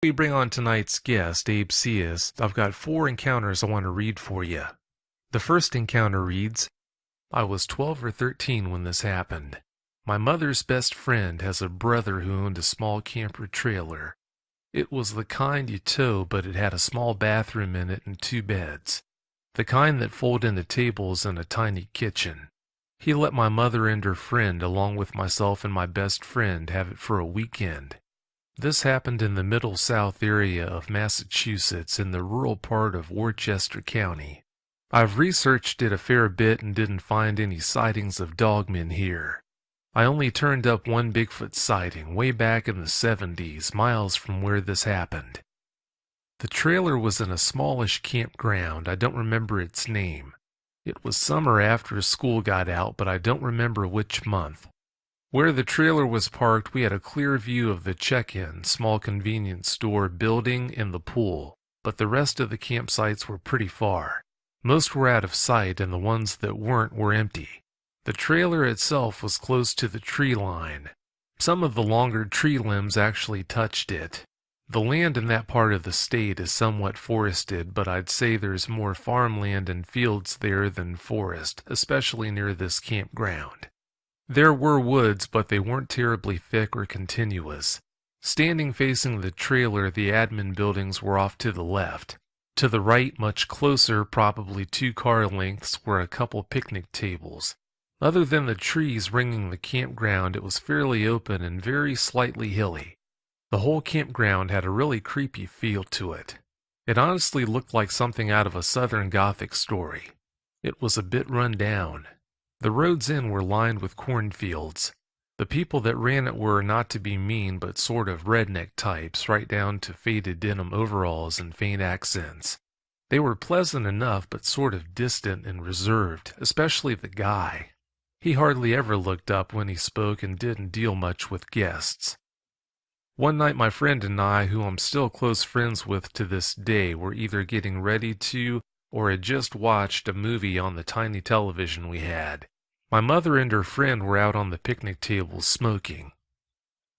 We bring on tonight's guest, Abe Cias. I've got 4 encounters I want to read for you. The first encounter reads, I was 12 or 13 when this happened. My mother's best friend has a brother who owned a small camper trailer. It was the kind you tow, but it had a small bathroom in it and 2 beds. The kind that fold into tables and a tiny kitchen. He let my mother and her friend, along with myself and my best friend, have it for a weekend. This happened in the Middle South area of Massachusetts in the rural part of Worcester County. I've researched it a fair bit and didn't find any sightings of dogmen here. I only turned up one Bigfoot sighting way back in the 70s, miles from where this happened. The trailer was in a smallish campground. I don't remember its name. It was summer after school got out, but I don't remember which month. Where the trailer was parked, we had a clear view of the check-in, small convenience store, building, and the pool, but the rest of the campsites were pretty far. Most were out of sight, and the ones that weren't were empty. The trailer itself was close to the tree line. Some of the longer tree limbs actually touched it. The land in that part of the state is somewhat forested, but I'd say there's more farmland and fields there than forest, especially near this campground. There were woods, but they weren't terribly thick or continuous. Standing facing the trailer, the admin buildings were off to the left. To the right, much closer, probably 2 car lengths, were a couple picnic tables. Other than the trees ringing the campground, it was fairly open and very slightly hilly. The whole campground had a really creepy feel to it. It honestly looked like something out of a Southern Gothic story. It was a bit run down. The roads in were lined with cornfields. The people that ran it were, not to be mean, but sort of redneck types, right down to faded denim overalls and faint accents. They were pleasant enough, but sort of distant and reserved, especially the guy. He hardly ever looked up when he spoke and didn't deal much with guests. One night my friend and I, who I'm still close friends with to this day, were either getting ready to or had just watched a movie on the tiny television we had. My mother and her friend were out on the picnic table smoking.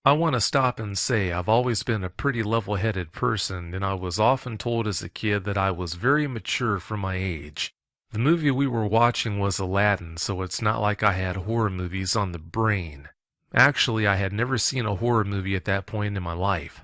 I want to stop and say I've always been a pretty level-headed person, and I was often told as a kid that I was very mature for my age. The movie we were watching was Aladdin, so it's not like I had horror movies on the brain. Actually, I had never seen a horror movie at that point in my life.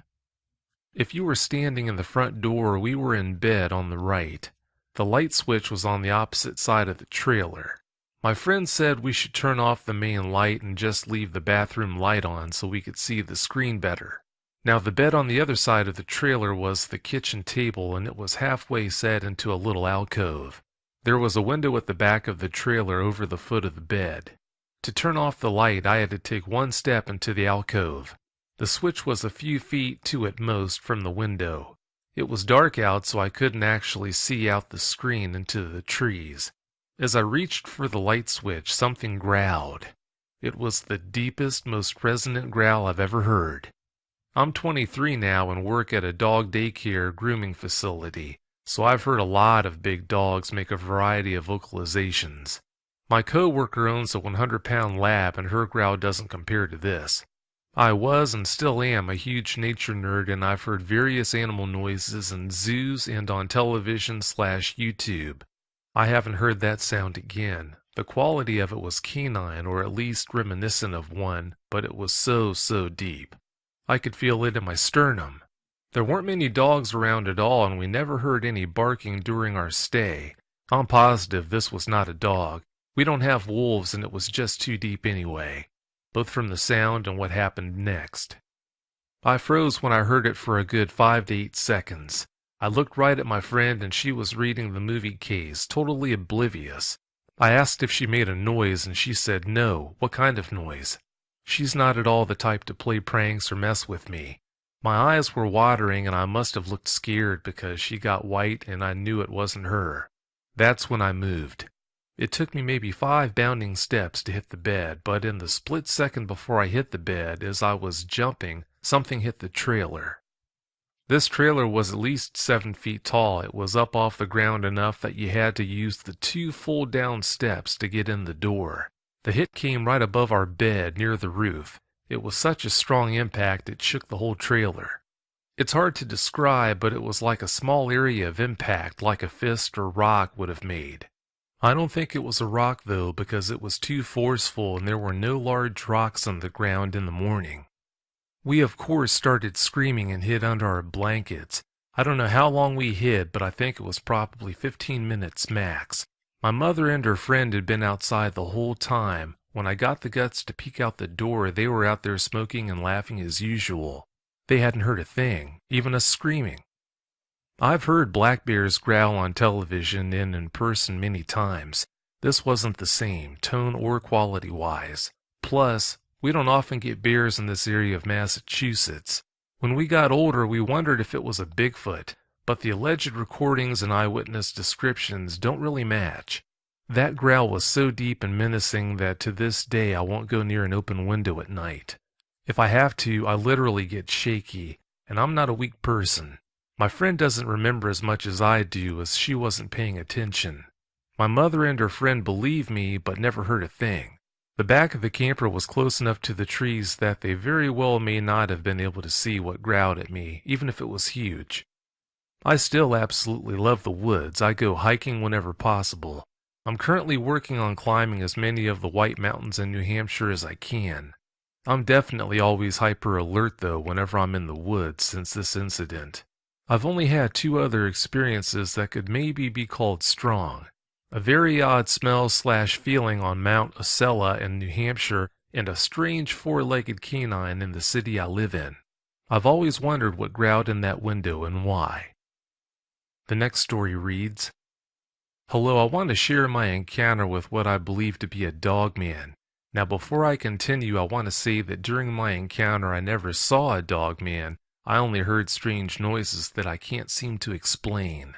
If you were standing in the front door, we were in bed on the right. The light switch was on the opposite side of the trailer. My friend said we should turn off the main light and just leave the bathroom light on so we could see the screen better. Now, the bed on the other side of the trailer was the kitchen table, and it was halfway set into a little alcove. There was a window at the back of the trailer over the foot of the bed. To turn off the light, I had to take one step into the alcove. The switch was a few feet, 2 at most, from the window. It was dark out, so I couldn't actually see out the screen into the trees. As I reached for the light switch, something growled. It was the deepest, most resonant growl I've ever heard. I'm 23 now and work at a dog daycare grooming facility, so I've heard a lot of big dogs make a variety of vocalizations. My co-worker owns a 100-pound lab, and her growl doesn't compare to this. I was and still am a huge nature nerd, and I've heard various animal noises in zoos and on television/YouTube. I haven't heard that sound again. The quality of it was canine, or at least reminiscent of one, but it was so deep. I could feel it in my sternum. There weren't many dogs around at all, and we never heard any barking during our stay. I'm positive this was not a dog. We don't have wolves, and it was just too deep anyway, both from the sound and what happened next. I froze when I heard it for a good 5 to 8 seconds. I looked right at my friend, and she was reading the movie case, totally oblivious. I asked if she made a noise, and she said no. What kind of noise? She's not at all the type to play pranks or mess with me. My eyes were watering, and I must have looked scared because she got white and I knew it wasn't her. That's when I moved. It took me maybe 5 bounding steps to hit the bed, but in the split second before I hit the bed, as I was jumping, something hit the trailer. This trailer was at least 7 feet tall. It was up off the ground enough that you had to use the 2 fold-down steps to get in the door. The hit came right above our bed, near the roof. It was such a strong impact it shook the whole trailer. It's hard to describe, but it was like a small area of impact like a fist or rock would have made. I don't think it was a rock though, because it was too forceful and there were no large rocks on the ground in the morning. We of course started screaming and hid under our blankets. I don't know how long we hid, but I think it was probably 15 minutes max. My mother and her friend had been outside the whole time. When I got the guts to peek out the door, they were out there smoking and laughing as usual. They hadn't heard a thing, even us screaming. I've heard black bears growl on television and in person many times. This wasn't the same, tone or quality-wise. Plus, we don't often get bears in this area of Massachusetts. When we got older, we wondered if it was a Bigfoot, but the alleged recordings and eyewitness descriptions don't really match. That growl was so deep and menacing that to this day I won't go near an open window at night. If I have to, I literally get shaky, and I'm not a weak person. My friend doesn't remember as much as I do, as she wasn't paying attention. My mother and her friend believe me, but never heard a thing. The back of the camper was close enough to the trees that they very well may not have been able to see what growled at me, even if it was huge. I still absolutely love the woods. I go hiking whenever possible. I'm currently working on climbing as many of the White Mountains in New Hampshire as I can. I'm definitely always hyper alert though whenever I'm in the woods since this incident. I've only had 2 other experiences that could maybe be called strong. A very odd smell/feeling on Mount Osella in New Hampshire, and a strange 4-legged canine in the city I live in. I've always wondered what growled in that window and why. The next story reads, Hello, I want to share my encounter with what I believe to be a dog man. Now before I continue, I want to say that during my encounter I never saw a dog man. I only heard strange noises that I can't seem to explain.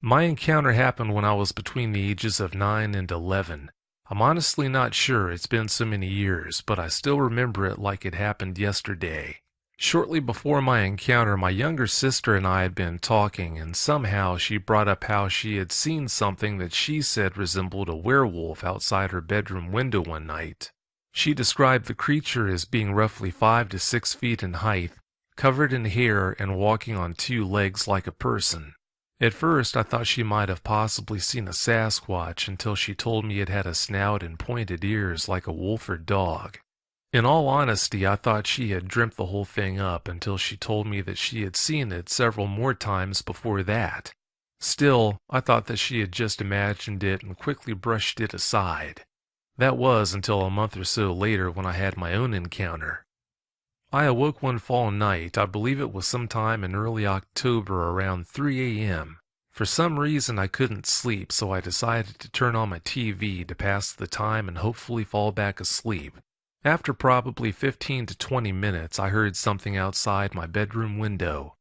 My encounter happened when I was between the ages of 9 and 11. I'm honestly not sure, it's been so many years, but I still remember it like it happened yesterday. Shortly before my encounter, my younger sister and I had been talking, and somehow she brought up how she had seen something that she said resembled a werewolf outside her bedroom window one night. She described the creature as being roughly 5 to 6 feet in height, covered in hair and walking on 2 legs like a person. At first, I thought she might have possibly seen a Sasquatch until she told me it had a snout and pointed ears like a wolf or dog. In all honesty, I thought she had dreamt the whole thing up until she told me that she had seen it several more times before that. Still, I thought that she had just imagined it and quickly brushed it aside. That was until a month or so later when I had my own encounter. I awoke one fall night, I believe it was sometime in early October around 3 a.m. For some reason I couldn't sleep, so I decided to turn on my TV to pass the time and hopefully fall back asleep. After probably 15 to 20 minutes, I heard something outside my bedroom window.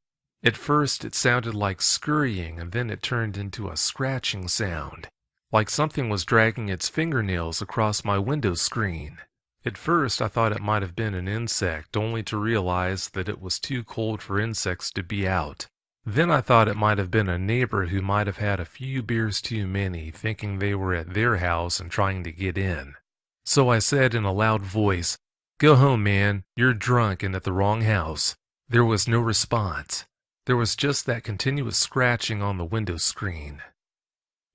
At first it sounded like scurrying, and then it turned into a scratching sound, like something was dragging its fingernails across my window screen. At first I thought it might have been an insect, only to realize that it was too cold for insects to be out. Then I thought it might have been a neighbor who might have had a few beers too many, thinking they were at their house and trying to get in. So I said in a loud voice, "Go home, man, you're drunk and at the wrong house." There was no response. There was just that continuous scratching on the window screen.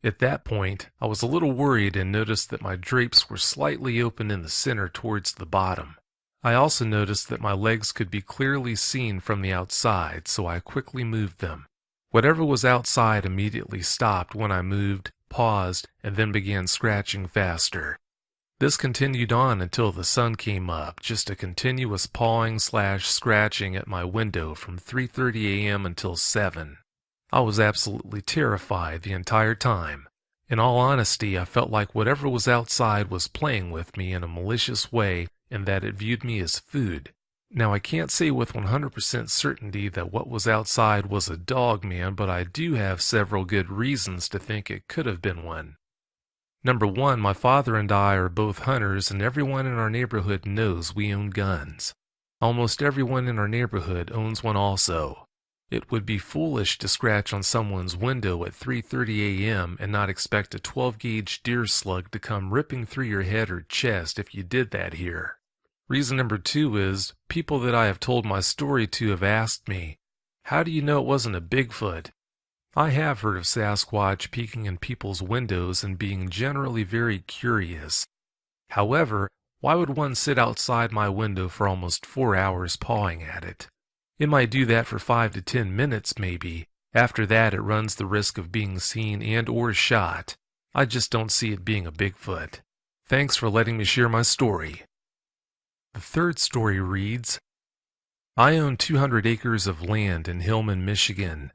At that point, I was a little worried and noticed that my drapes were slightly open in the center towards the bottom. I also noticed that my legs could be clearly seen from the outside, so I quickly moved them. Whatever was outside immediately stopped when I moved, paused, and then began scratching faster. This continued on until the sun came up, just a continuous pawing/scratching at my window from 3:30 a.m. until 7. I was absolutely terrified the entire time. In all honesty, I felt like whatever was outside was playing with me in a malicious way and that it viewed me as food. Now, I can't say with 100% certainty that what was outside was a dog man, but I do have several good reasons to think it could have been one. Number 1, my father and I are both hunters, and everyone in our neighborhood knows we own guns. Almost everyone in our neighborhood owns one also. It would be foolish to scratch on someone's window at 3:30 a.m. and not expect a 12-gauge deer slug to come ripping through your head or chest if you did that here. Reason number 2 is people that I have told my story to have asked me, how do you know it wasn't a Bigfoot? I have heard of Sasquatch peeking in people's windows and being generally very curious. However, why would one sit outside my window for almost 4 hours pawing at it? It might do that for 5 to 10 minutes maybe. After that, it runs the risk of being seen and or shot. I just don't see it being a Bigfoot. Thanks for letting me share my story. The third story reads, I own 200 acres of land in Hillman, Michigan.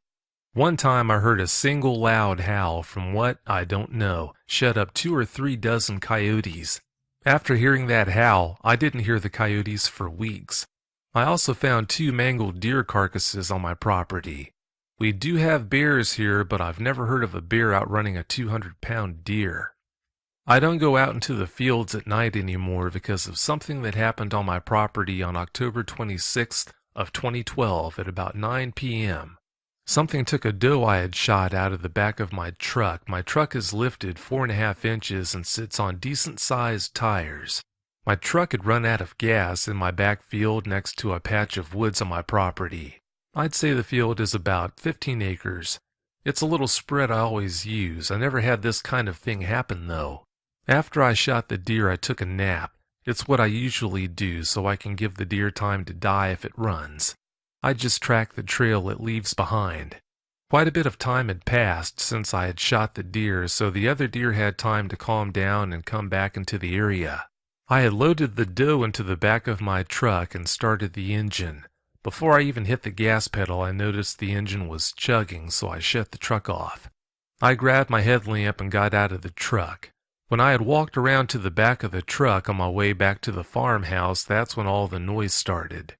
One time I heard a single loud howl from what, I don't know, shut up 2 or 3 dozen coyotes. After hearing that howl, I didn't hear the coyotes for weeks. I also found 2 mangled deer carcasses on my property. We do have bears here, but I've never heard of a bear outrunning a 200-pound deer. I don't go out into the fields at night anymore because of something that happened on my property on October 26th of 2012 at about 9 p.m. Something took a doe I had shot out of the back of my truck. My truck is lifted 4.5 inches and sits on decent-sized tires. My truck had run out of gas in my back field next to a patch of woods on my property. I'd say the field is about 15 acres. It's a little spread I always use. I never had this kind of thing happen, though. After I shot the deer, I took a nap. It's what I usually do so I can give the deer time to die if it runs. I just track the trail it leaves behind. Quite a bit of time had passed since I had shot the deer, so the other deer had time to calm down and come back into the area. I had loaded the doe into the back of my truck and started the engine. Before I even hit the gas pedal, I noticed the engine was chugging, so I shut the truck off. I grabbed my headlamp and got out of the truck. When I had walked around to the back of the truck on my way back to the farmhouse, that's when all the noise started.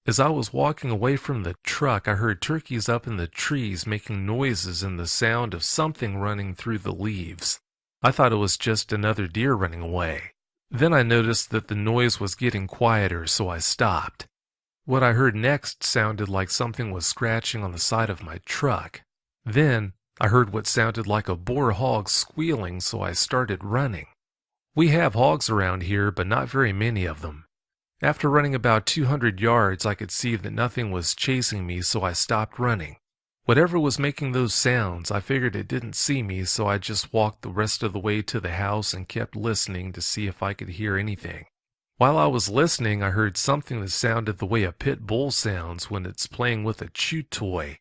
As I was walking away from the truck, I heard turkeys up in the trees making noises and the sound of something running through the leaves. I thought it was just another deer running away. Then I noticed that the noise was getting quieter, so I stopped. What I heard next sounded like something was scratching on the side of my truck. Then I heard what sounded like a boar hog squealing, so I started running. We have hogs around here, but not very many of them. After running about 200 yards, I could see that nothing was chasing me, so I stopped running. Whatever was making those sounds, I figured it didn't see me, so I just walked the rest of the way to the house and kept listening to see if I could hear anything. While I was listening, I heard something that sounded the way a pit bull sounds when it's playing with a chew toy.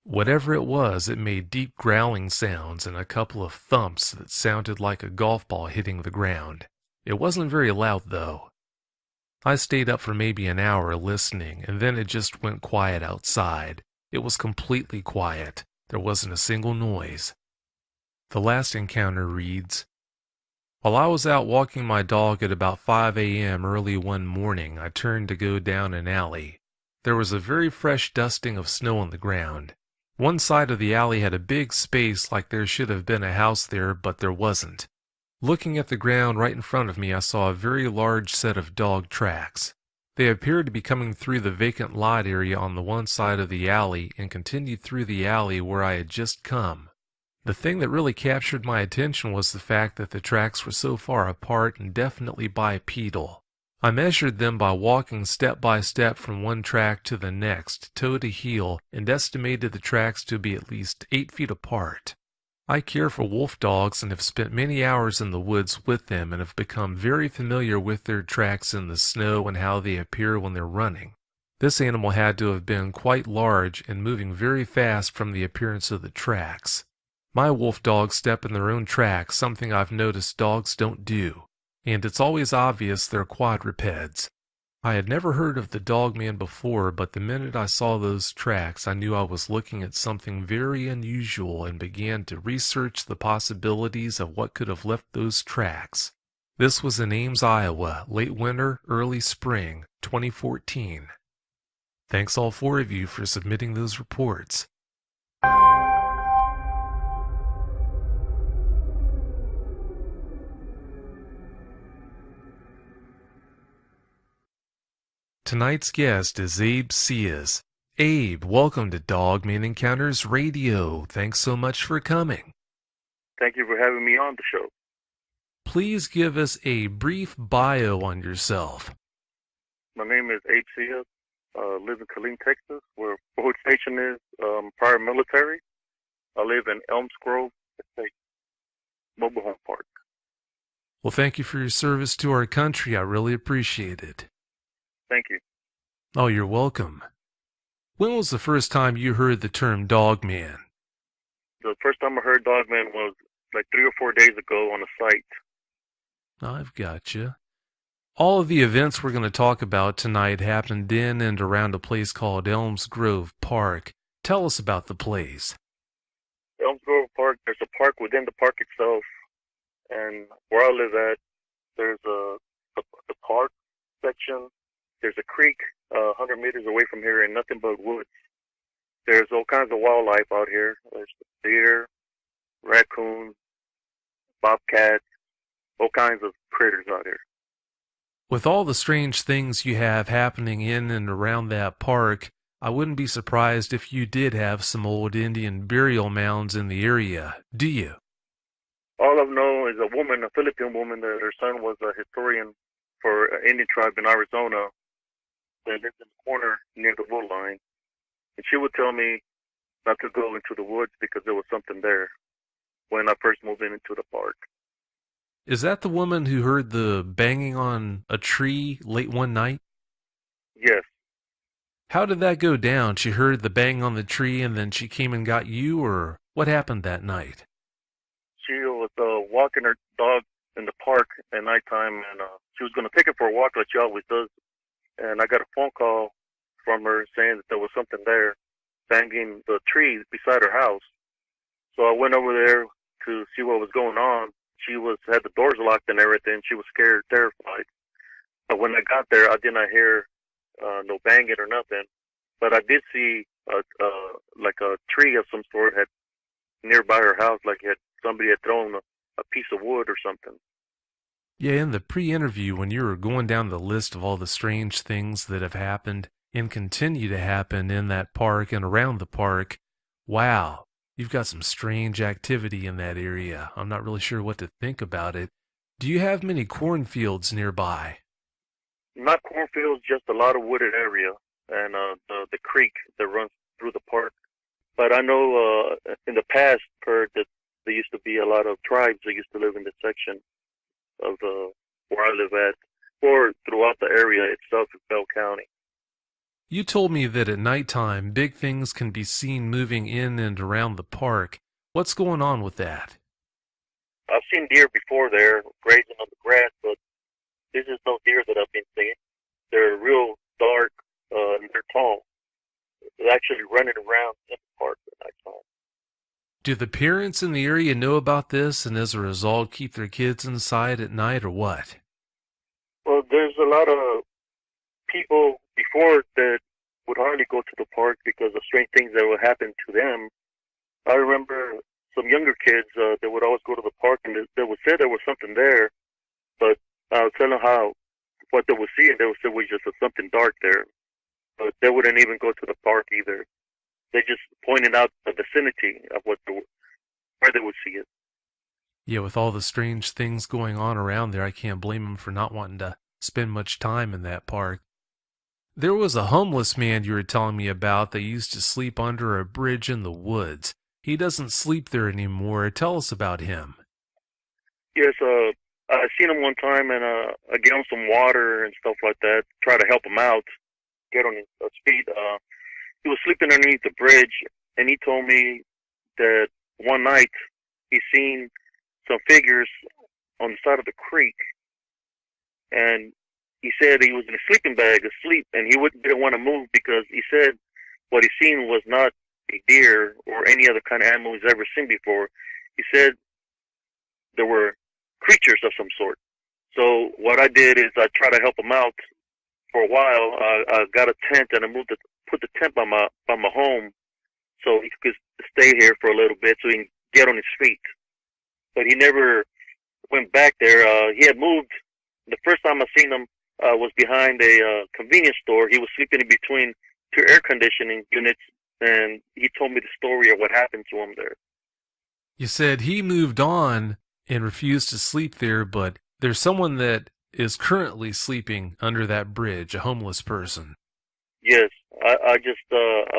Whatever it was, it made deep growling sounds and a couple of thumps that sounded like a golf ball hitting the ground. It wasn't very loud, though. I stayed up for maybe an hour listening, and then it just went quiet outside. It was completely quiet. There wasn't a single noise. The last encounter reads, while I was out walking my dog at about 5 a.m. early one morning, I turned to go down an alley. There was a very fresh dusting of snow on the ground. One side of the alley had a big space like there should have been a house there, but there wasn't. Looking at the ground right in front of me, I saw a very large set of dog tracks. They appeared to be coming through the vacant lot area on the one side of the alley and continued through the alley where I had just come. The thing that really captured my attention was the fact that the tracks were so far apart and definitely bipedal. I measured them by walking step by step from one track to the next, toe to heel, and estimated the tracks to be at least 8 feet apart. I care for wolf dogs and have spent many hours in the woods with them and have become very familiar with their tracks in the snow and how they appear when they're running. This animal had to have been quite large and moving very fast from the appearance of the tracks. My wolf dogs step in their own tracks, something I've noticed dogs don't do, and it's always obvious they're quadrupeds. I had never heard of the dogman before, but the minute I saw those tracks, I knew I was looking at something very unusual and began to research the possibilities of what could have left those tracks. This was in Ames, Iowa, late winter, early spring, 2014. Thanks all 4 of you for submitting those reports. Tonight's guest is Abe Cias. Abe, welcome to Dogman Encounters Radio. Thanks so much for coming. Thank you for having me on the show. Please give us a brief bio on yourself. My name is Abe Sia. Live in Killeen, Texas, where Ford Station is. Prior military. I live in Elms Grove Estate, mobile home park. Well, thank you for your service to our country. I really appreciate it. Thank you. Oh, you're welcome. When was the first time you heard the term dog man? The first time I heard Dogman was like 3 or 4 days ago on a site. I've got you. All of the events we're going to talk about tonight happened in and around a place called Elms Grove Park. Tell us about the place. Elms Grove Park, there's a park within the park itself. And where I live at, there's the park section. There's a creek 100 meters away from here and nothing but woods. There's all kinds of wildlife out here. There's deer, raccoons, bobcats, all kinds of critters out here. With all the strange things you have happening in and around that park, I wouldn't be surprised if you did have some old Indian burial mounds in the area, do you? All I know is a woman, a Philippine woman, that her son was a historian for an Indian tribe in Arizona that lived in the corner near the wood line. And she would tell me not to go into the woods because there was something there when I first moved into the park. Is that the woman who heard the banging on a tree late one night? Yes. How did that go down? She heard the bang on the tree and then she came and got you, or what happened that night? She was walking her dog in the park at nighttime, and she was going to take it for a walk like she always does. And I got a phone call from her saying that there was something there banging the tree beside her house. So I went over there to see what was going on. She had the doors locked and everything. She was scared, terrified. But when I got there, I did not hear no banging or nothing. But I did see like a tree of some sort had nearby her house, like somebody had thrown a piece of wood or something. Yeah, in the pre-interview, when you were going down the list of all the strange things that have happened and continue to happen in that park and around the park, wow, you've got some strange activity in that area. I'm not really sure what to think about it. Do you have many cornfields nearby? Not cornfields, just a lot of wooded area and the creek that runs through the park. But I know in the past, heard that there used to be a lot of tribes that used to live in this section of where I live at, or throughout the area itself in Bell County. You told me that at nighttime, big things can be seen moving in and around the park. What's going on with that? I've seen deer before there grazing on the grass, but this is no deer that I've been seeing. They're real dark and they're tall. They're actually running around in the park at nighttime. Do the parents in the area know about this and as a result keep their kids inside at night or what? Well, there's a lot of people before that would hardly go to the park because of strange things that would happen to them. I remember some younger kids that would always go to the park and they would say there was something there, but I would tell them what they would see, and they would say it was just something dark there. But they wouldn't even go to the park either. They just pointed out the vicinity of where they would see it. Yeah, with all the strange things going on around there, I can't blame them for not wanting to spend much time in that park. There was a homeless man you were telling me about that used to sleep under a bridge in the woods. He doesn't sleep there anymore. Tell us about him. Yes, I seen him one time, and I gave him some water and stuff like that, try to help him out, get on his feet. He was sleeping underneath the bridge, and he told me that one night he seen some figures on the side of the creek, and he said he was in a sleeping bag asleep, and he didn't want to move because he said what he seen was not a deer or any other kind of animal he's ever seen before. He said there were creatures of some sort. So what I did is I tried to help him out for a while. I got a tent and I put the tent by my home so he could stay here for a little bit so he can get on his feet. But he never went back there. He had moved. The first time I seen him was behind a convenience store. He was sleeping in between two air conditioning units, and he told me the story of what happened to him there. You said he moved on and refused to sleep there, but there's someone that is currently sleeping under that bridge, a homeless person. Yes, I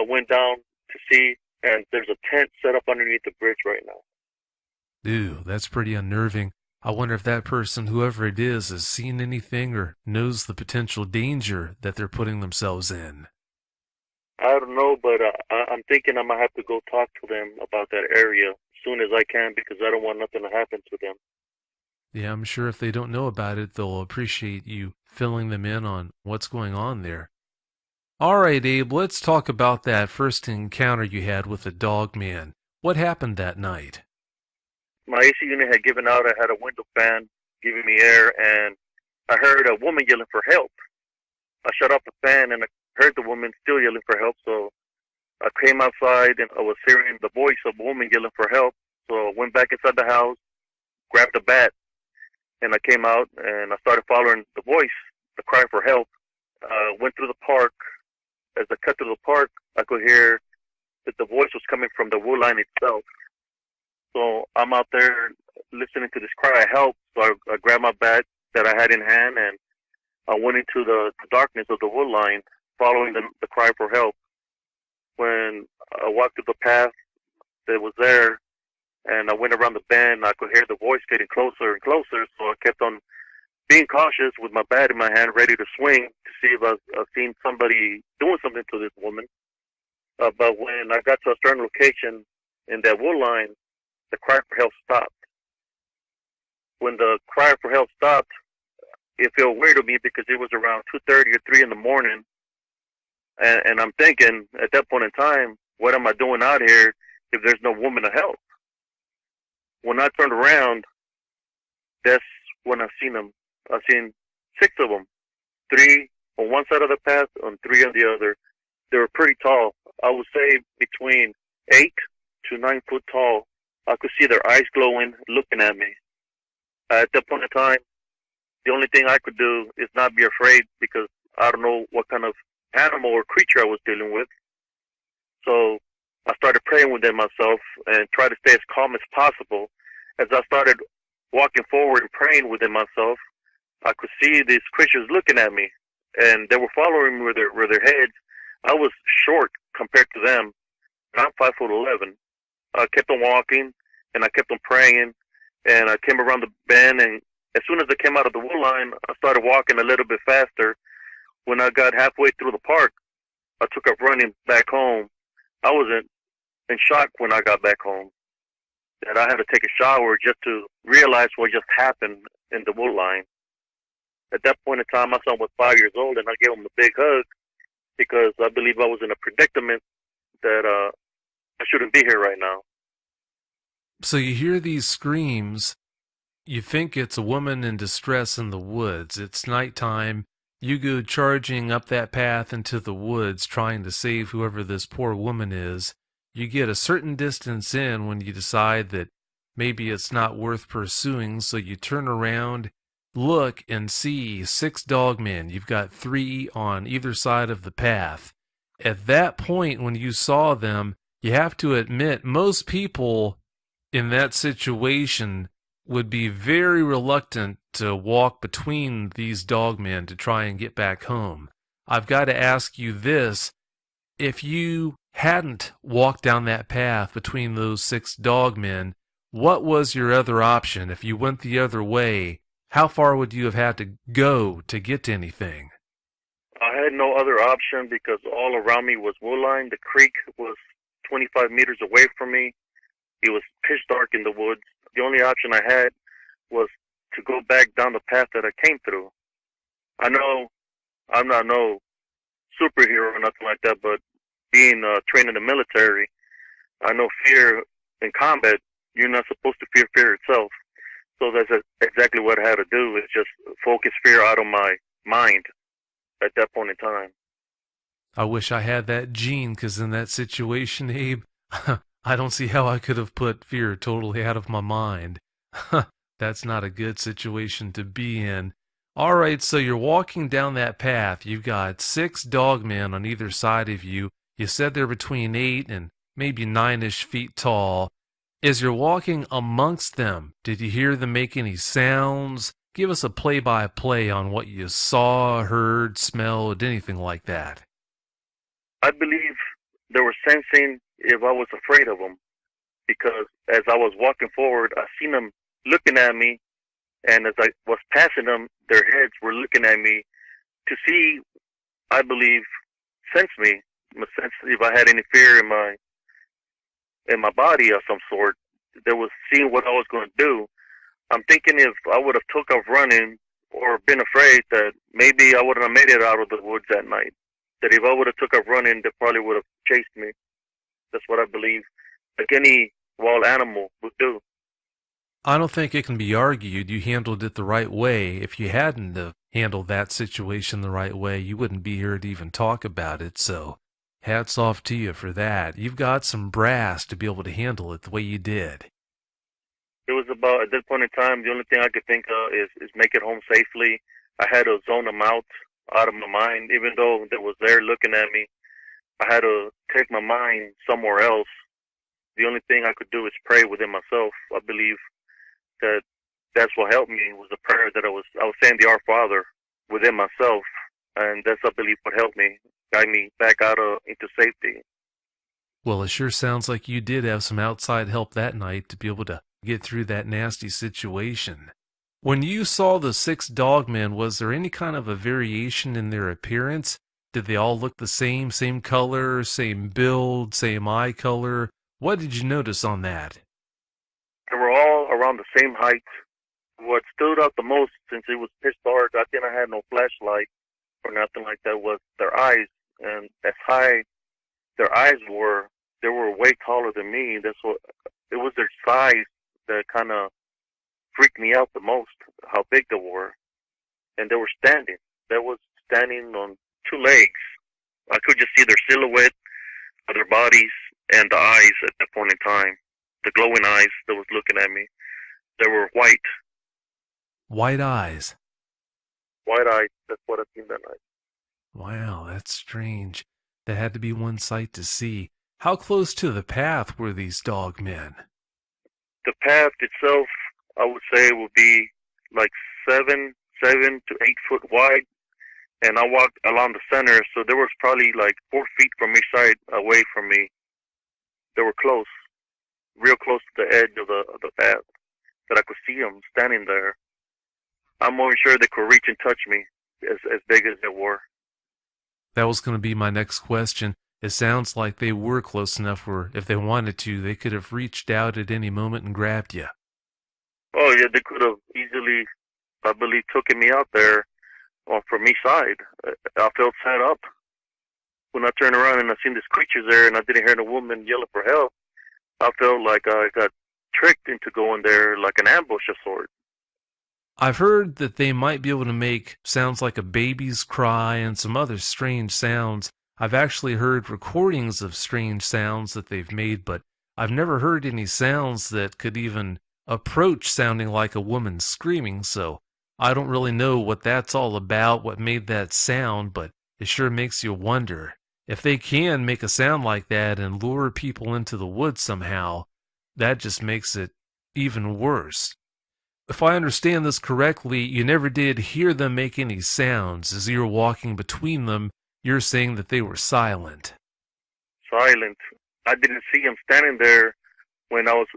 went down to see, and there's a tent set up underneath the bridge right now. Ew, that's pretty unnerving. I wonder if that person, whoever it is, has seen anything or knows the potential danger that they're putting themselves in. I don't know, but I'm thinking I might have to go talk to them about that area as soon as I can because I don't want nothing to happen to them. Yeah, I'm sure if they don't know about it, they'll appreciate you filling them in on what's going on there. All right, Abe, let's talk about that first encounter you had with the dog man. What happened that night? My AC unit had given out. I had a window fan giving me air, and I heard a woman yelling for help. I shut off the fan, and I heard the woman still yelling for help. So I came outside, and I was hearing the voice of a woman yelling for help. So I went back inside the house, grabbed a bat, and I came out, and I started following the voice, the cry for help. Went through the park. As I cut through the park, I could hear that the voice was coming from the wood line itself. So I'm out there listening to this cry of help. So I grabbed my bat that I had in hand, and I went into the darkness of the wood line, following the cry for help. When I walked through the path that was there, and I went around the bend, I could hear the voice getting closer and closer. So I kept on being cautious with my bat in my hand, ready to swing to see if I've seen somebody doing something to this woman. But when I got to a certain location in that wood line, the cry for help stopped. When the cry for help stopped, it felt weird to me because it was around 2:30 or 3 in the morning, and I'm thinking at that point in time, what am I doing out here if there's no woman to help? When I turned around, that's when I seen them. I seen 6 of them, 3 on one side of the path and 3 on the other. They were pretty tall. I would say between 8 to 9 foot tall. I could see their eyes glowing, looking at me. At that point in time, the only thing I could do is not be afraid because I don't know what kind of animal or creature I was dealing with. So I started praying within myself and tried to stay as calm as possible. As I started walking forward and praying within myself, I could see these creatures looking at me, and they were following me with their heads. I was short compared to them. I'm 5'11". I kept on walking, and I kept on praying, and I came around the bend, and as soon as I came out of the wood line, I started walking a little bit faster. When I got halfway through the park, I took up running back home. I was in shock when I got back home, that I had to take a shower just to realize what just happened in the wood line. At that point in time, my son was 5 years old, and I gave him a big hug because I believe I was in a predicament that I shouldn't be here right now. So you hear these screams. You think it's a woman in distress in the woods. It's nighttime. You go charging up that path into the woods trying to save whoever this poor woman is. You get a certain distance in when you decide that maybe it's not worth pursuing, so you turn around, look, and see 6 dogmen. You've got 3 on either side of the path. At that point, when you saw them, you have to admit most people in that situation would be very reluctant to walk between these dogmen to try and get back home. I've got to ask you this. If you hadn't walked down that path between those 6 dogmen, what was your other option? If you went the other way, how far would you have had to go to get to anything? I had no other option because all around me was wood line. The creek was 25 meters away from me. It was pitch dark in the woods. The only option I had was to go back down the path that I came through. I know I'm not no superhero or nothing like that, but being trained in the military, I know fear in combat, you're not supposed to fear fear itself. So that's exactly what I had to do, is just focus fear out of my mind at that point in time. I wish I had that gene, because in that situation, Abe, I don't see how I could have put fear totally out of my mind. That's not a good situation to be in. All right, so you're walking down that path. You've got 6 dogmen on either side of you. You said they're between 8 and maybe 9-ish feet tall. As you're walking amongst them, did you hear them make any sounds? Give us a play-by-play on what you saw, heard, smelled, anything like that. I believe they were sensing if I was afraid of them, because as I was walking forward, I seen them looking at me, and as I was passing them, their heads were looking at me to see, I believe, sense me, sense if I had any fear in my body of some sort. They was seeing what I was going to do. I'm thinking if I would have took off running or been afraid, that maybe I wouldn't have made it out of the woods that night. That if I would have took off running, they probably would have chased me. That's what I believe, like any wild animal would do. I don't think it can be argued you handled it the right way. If you hadn't have handled that situation the right way, you wouldn't be here to even talk about it, so hats off to you for that. You've got some brass to be able to handle it the way you did. It was about, at that point in time, the only thing I could think of is make it home safely. I had to zone them out of my mind, even though they was there looking at me. I had to take my mind somewhere else. The only thing I could do is pray within myself. I believe that's what helped me, was the prayer that I was saying the Our Father within myself, and that's, I believe, what helped me, guide me back into safety. Well, it sure sounds like you did have some outside help that night to be able to get through that nasty situation. When you saw the 6 dogmen, was there any kind of a variation in their appearance? Did they all look the same color, same build, same eye color? What did you notice on that? They were all around the same height. What stood out the most, since it was pitch dark, I think I had no flashlight or nothing like that, was their eyes. And as high their eyes were, they were way taller than me. That's what, it was their size that kind of freaked me out the most, how big they were. And they were standing. They was standing on 2 legs. I could just see their silhouette of their bodies and the eyes at that point in time. The glowing eyes that was looking at me. They were white. White eyes. White eyes. That's what I seen that night. Wow, that's strange. That had to be one sight to see. How close to the path were these dogmen? The path itself, I would say, would be like 7 to 8 foot wide, and I walked along the center, so there was probably like 4 feet from each side away from me. They were close, real close to the edge of the path, that I could see them standing there. I'm more sure they could reach and touch me, as big as they were. That was going to be my next question. It sounds like they were close enough where, if they wanted to, they could have reached out at any moment and grabbed you. Oh yeah, they could have easily, I believe, taken me out there from each side. I felt set up. When I turned around and I seen these creatures there and I didn't hear the woman yelling for help, I felt like I got tricked into going there like an ambush of sorts. I've heard that they might be able to make sounds like a baby's cry and some other strange sounds. I've actually heard recordings of strange sounds that they've made, but I've never heard any sounds that could even approach sounding like a woman screaming, so I don't really know what that's all about, what made that sound, but it sure makes you wonder. If they can make a sound like that and lure people into the woods somehow, that just makes it even worse. If I understand this correctly, you never did hear them make any sounds. As you were walking between them, you're saying that they were silent. Silent. I didn't see them standing there when I was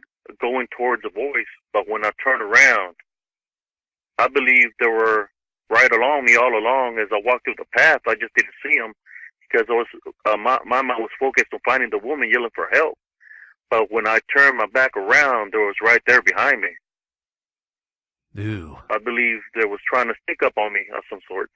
going towards the voice, but when I turned around, I believe they were right along me all along. As I walked through the path, I just didn't see them because I was, my mind was focused on finding the woman yelling for help. But when I turned my back around, they was right there behind me. Ooh. I believe they was trying to sneak up on me of some sort.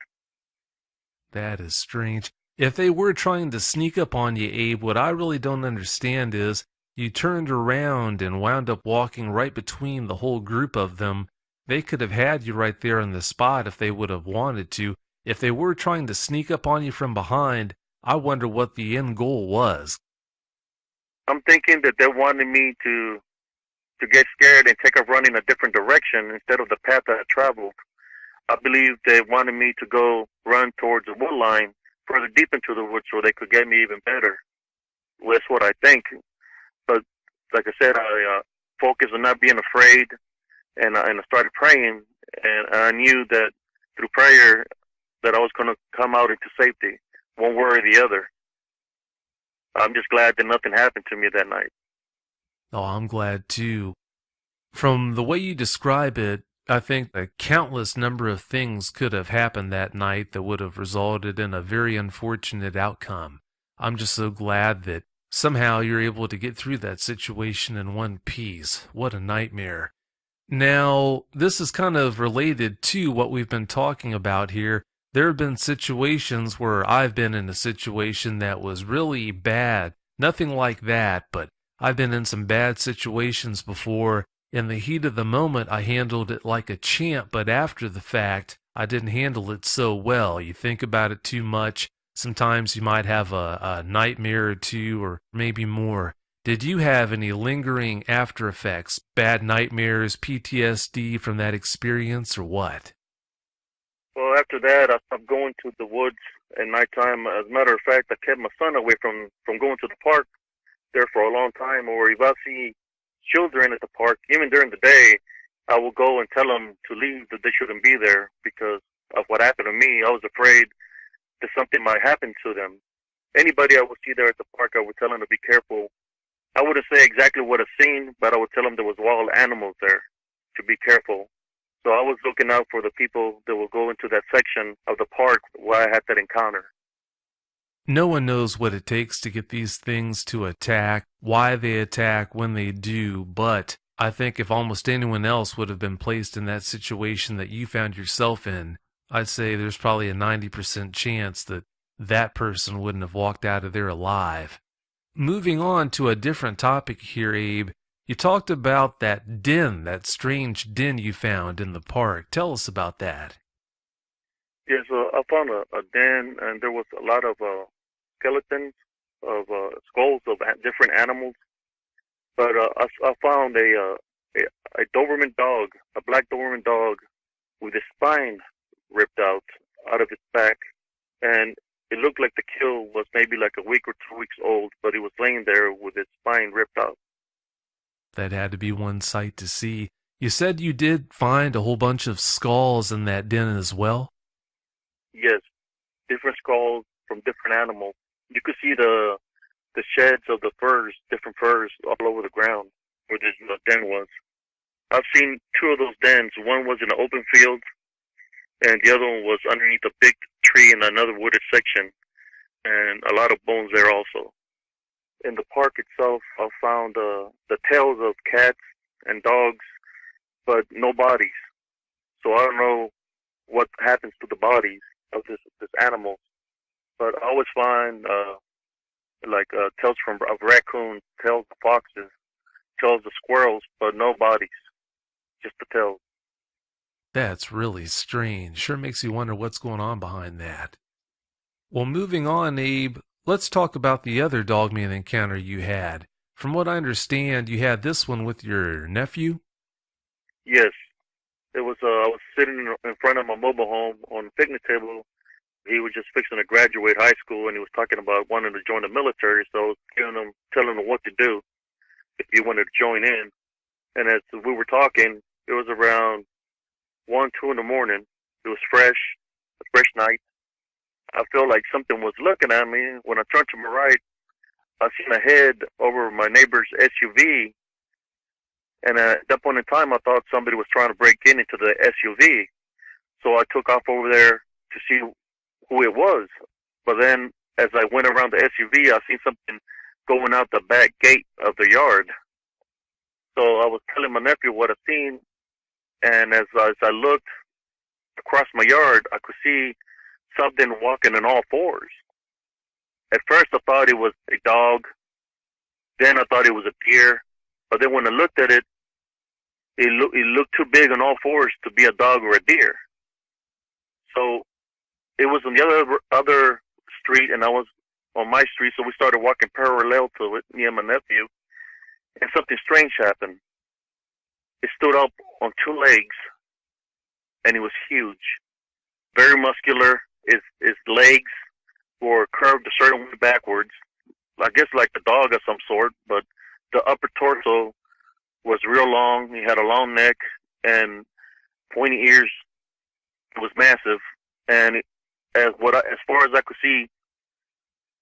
That is strange. If they were trying to sneak up on you, Abe, what I really don't understand is you turned around and wound up walking right between the whole group of them. They could have had you right there on the spot if they would have wanted to. If they were trying to sneak up on you from behind, I wonder what the end goal was. I'm thinking that they wanted me to get scared and take off running a different direction instead of the path that I traveled. I believe they wanted me to go run towards the wood line further deep into the woods so they could get me even better. Well, that's what I think. But like I said, I focused on not being afraid, and I started praying, and I knew that through prayer that I was going to come out into safety, one way or the other. I'm just glad that nothing happened to me that night. Oh, I'm glad too. From the way you describe it, I think a countless number of things could have happened that night that would have resulted in a very unfortunate outcome. I'm just so glad that somehow you're able to get through that situation in one piece. What a nightmare. Now, this is kind of related to what we've been talking about here. There have been situations where I've been in a situation that was really bad. Nothing like that, but I've been in some bad situations before. In the heat of the moment, I handled it like a champ, but after the fact, I didn't handle it so well. You think about it too much. Sometimes you might have a nightmare or two, or maybe more. Did you have any lingering after effects, bad nightmares, PTSD from that experience, or what? Well, after that, I stopped going to the woods at nighttime. As a matter of fact, I kept my son away from going to the park there for a long time. Or if I see children at the park, even during the day, I will go and tell them to leave, that they shouldn't be there because of what happened to me. I was afraid that something might happen to them. Anybody I would see there at the park, I would tell them to be careful. I wouldn't say exactly what I've seen, but I would tell them there was wild animals there, to be careful. So I was looking out for the people that will go into that section of the park where I had that encounter. No one knows what it takes to get these things to attack, why they attack, when they do, but I think if almost anyone else would have been placed in that situation that you found yourself in, I'd say there's probably a 90% chance that that person wouldn't have walked out of there alive. Moving on to a different topic here, Abe, you talked about that den, that strange den you found in the park. Tell us about that. Yes, I found a den, and there was a lot of skeletons of skulls of different animals. But I found a Doberman dog, a black Doberman dog, with his spine ripped out of its back, and it looked like the kill was maybe like a week or 2 weeks old, but he was laying there with his spine ripped out. That had to be one sight to see. You said you did find a whole bunch of skulls in that den as well? Yes, different skulls from different animals. You could see the sheds of the furs, different furs, all over the ground where this den was. I've seen two of those dens. One was in an open field, and the other one was underneath a big tree in another wooded section, and a lot of bones there also. In the park itself, I found the tails of cats and dogs, but no bodies. So I don't know what happens to the bodies of this animal. But I always find tails of raccoons, tails of foxes, tails of squirrels, but no bodies, just the tails. That's really strange. Sure makes you wonder what's going on behind that. Well, moving on, Abe, let's talk about the other dogman encounter you had. From what I understand, you had this one with your nephew? Yes, it was. I was sitting in front of my mobile home on a picnic table. He was just fixing to graduate high school, and he was talking about wanting to join the military. So I was telling him what to do if he wanted to join in. And as we were talking, it was around 1, 2 in the morning. It was fresh, a fresh night. I felt like something was looking at me. When I turned to my right, I seen a head over my neighbor's SUV. And at that point in time, I thought somebody was trying to break into the SUV. So I took off over there to see who it was. But then, as I went around the SUV, I seen something going out the back gate of the yard. So I was telling my nephew what I seen, and as I looked across my yard, I could see something walking on all fours. At first, I thought it was a dog. Then I thought it was a deer. But then when I looked at it, it looked too big on all fours to be a dog or a deer. So it was on the other street, and I was on my street. So we started walking parallel to it, me and my nephew, and something strange happened. It stood up on two legs, and it was huge, very muscular. Its legs were curved a certain way backwards, I guess like a dog of some sort, but the upper torso was real long. He had a long neck and pointy ears. It was massive, and as far as I could see,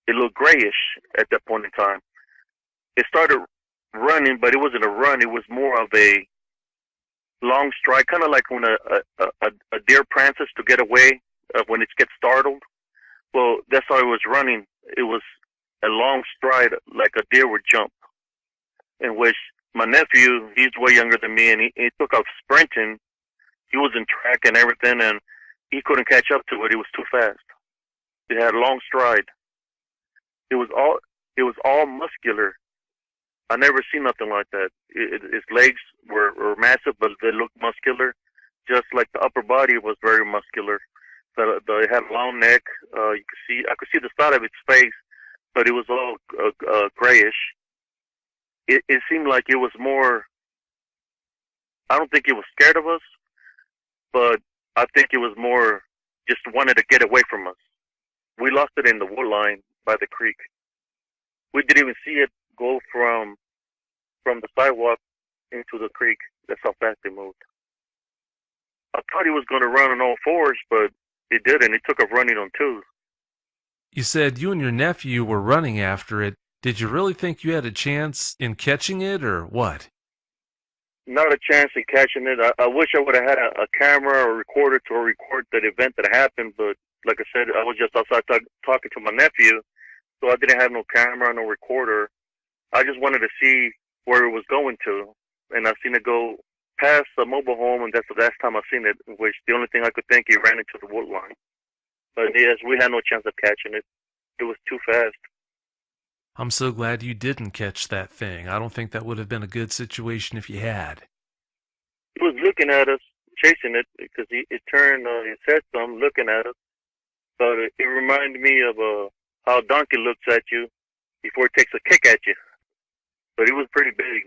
it looked grayish at that point in time. It started running, but it wasn't a run. It was more of a long stride, kind of like when a deer prances to get away when it gets startled. Well, that's how it was running. It was a long stride, like a deer would jump. In which my nephew, he's way younger than me, and he took off sprinting. He was in track and everything, and he couldn't catch up to it. It was too fast. It had a long stride. It was all muscular. I never seen nothing like that. Its legs were massive, but they looked muscular. Just like the upper body was very muscular. It had a long neck. I could see the side of its face, but it was all grayish. It seemed like it was more. I don't think it was scared of us, but I think it was more just wanted to get away from us. We lost it in the wood line by the creek. We didn't even see it go from the sidewalk into the creek. That's how fast it moved. I thought he was going to run on all fours, but he didn't. He took off running on twos. You said you and your nephew were running after it. Did you really think you had a chance in catching it, or what? Not a chance in catching it. I wish I would have had a camera or recorder to record that event that happened, but like I said, I was just outside talking to my nephew, so I didn't have no camera, no recorder. I just wanted to see where it was going to, and I seen it go past the mobile home, and that's the last time I seen it, which the only thing I could think, he ran into the wood line. But yes, we had no chance of catching it. It was too fast. I'm so glad you didn't catch that thing. I don't think that would have been a good situation if you had. He was looking at us, chasing it, because it turned his head some, looking at us. But it reminded me of how a donkey looks at you before it takes a kick at you. But it was pretty big.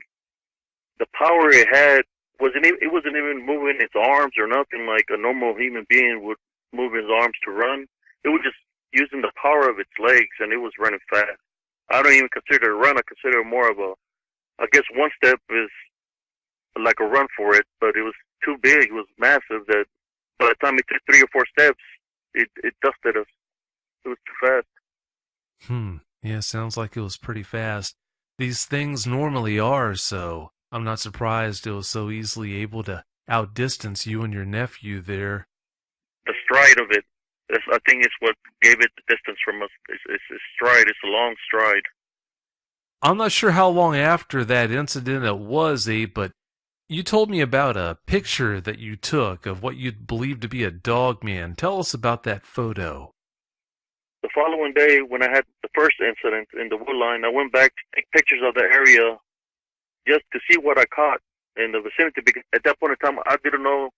The power it had wasn't even moving its arms or nothing like a normal human being would move his arms to run. It was just using the power of its legs, and it was running fast. I don't even consider it a run. I consider it more of I guess one step is like a run for it, but it was too big. It was massive that by the time it took 3 or 4 steps, it dusted us. It was too fast. Yeah, sounds like it was pretty fast. These things normally are, so I'm not surprised it was so easily able to outdistance you and your nephew there. The stride of it, I think it's what gave it the distance from us. It's stride. It's a long stride. I'm not sure how long after that incident it was, Abe, but you told me about a picture that you took of what you'd believe to be a dog man. Tell us about that photo. The following day, when I had the first incident in the wood line, I went back to take pictures of the area just to see what I caught in the vicinity. Because at that point in time, I didn't know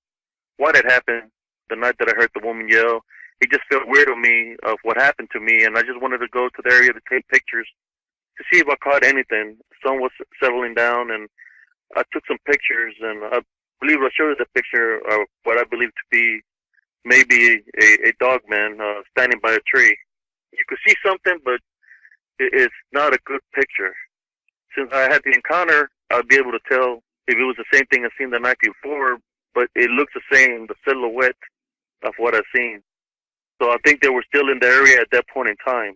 what had happened the night that I heard the woman yell. It just felt weird on me of what happened to me, and I just wanted to go to the area to take pictures to see if I caught anything. The sun was settling down, and I took some pictures, and I believe I showed you the picture of what I believe to be maybe a dog man standing by a tree. You could see something, but it's not a good picture. Since I had the encounter, I'll be able to tell if it was the same thing I seen the night before, but it looks the same, the silhouette of what I've seen. So I think they were still in the area at that point in time.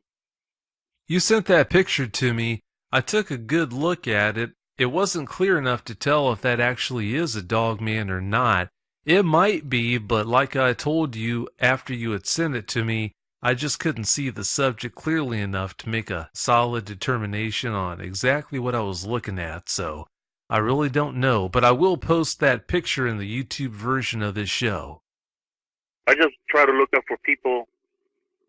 You sent that picture to me. I took a good look at it. It wasn't clear enough to tell if that actually is a dog man or not. It might be, but like I told you after you had sent it to me, I just couldn't see the subject clearly enough to make a solid determination on exactly what I was looking at, so I really don't know, but I will post that picture in the YouTube version of this show. I just try to look up for people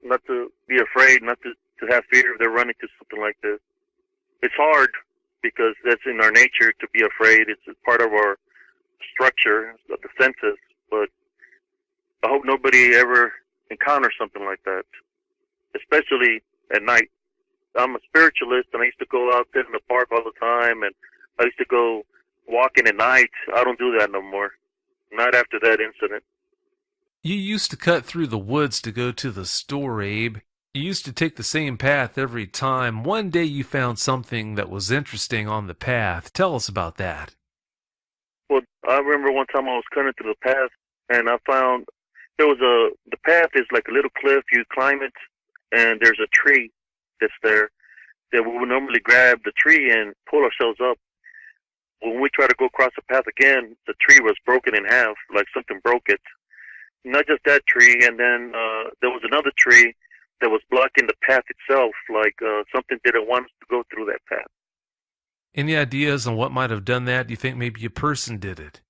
not to be afraid, not to have fear if they're running to something like this. It's hard because that's in our nature to be afraid. It's part of our structure of the senses, but I hope nobody ever encounters something like that, especially at night. I'm a spiritualist, and I used to go out there in the park all the time, and I used to go walking at night. I don't do that no more. Not after that incident. You used to cut through the woods to go to the store, Abe. You used to take the same path every time. One day you found something that was interesting on the path. Tell us about that. Well, I remember one time I was cutting through the path, and I found the path is like a little cliff. You climb it, and there's a tree that's there that we would normally grab the tree and pull ourselves up. When we try to go across the path again, the tree was broken in half, like something broke it. Not just that tree, and then there was another tree that was blocking the path itself, like something didn't want us to go through that path. Any ideas on what might have done that? Do you think maybe a person did it?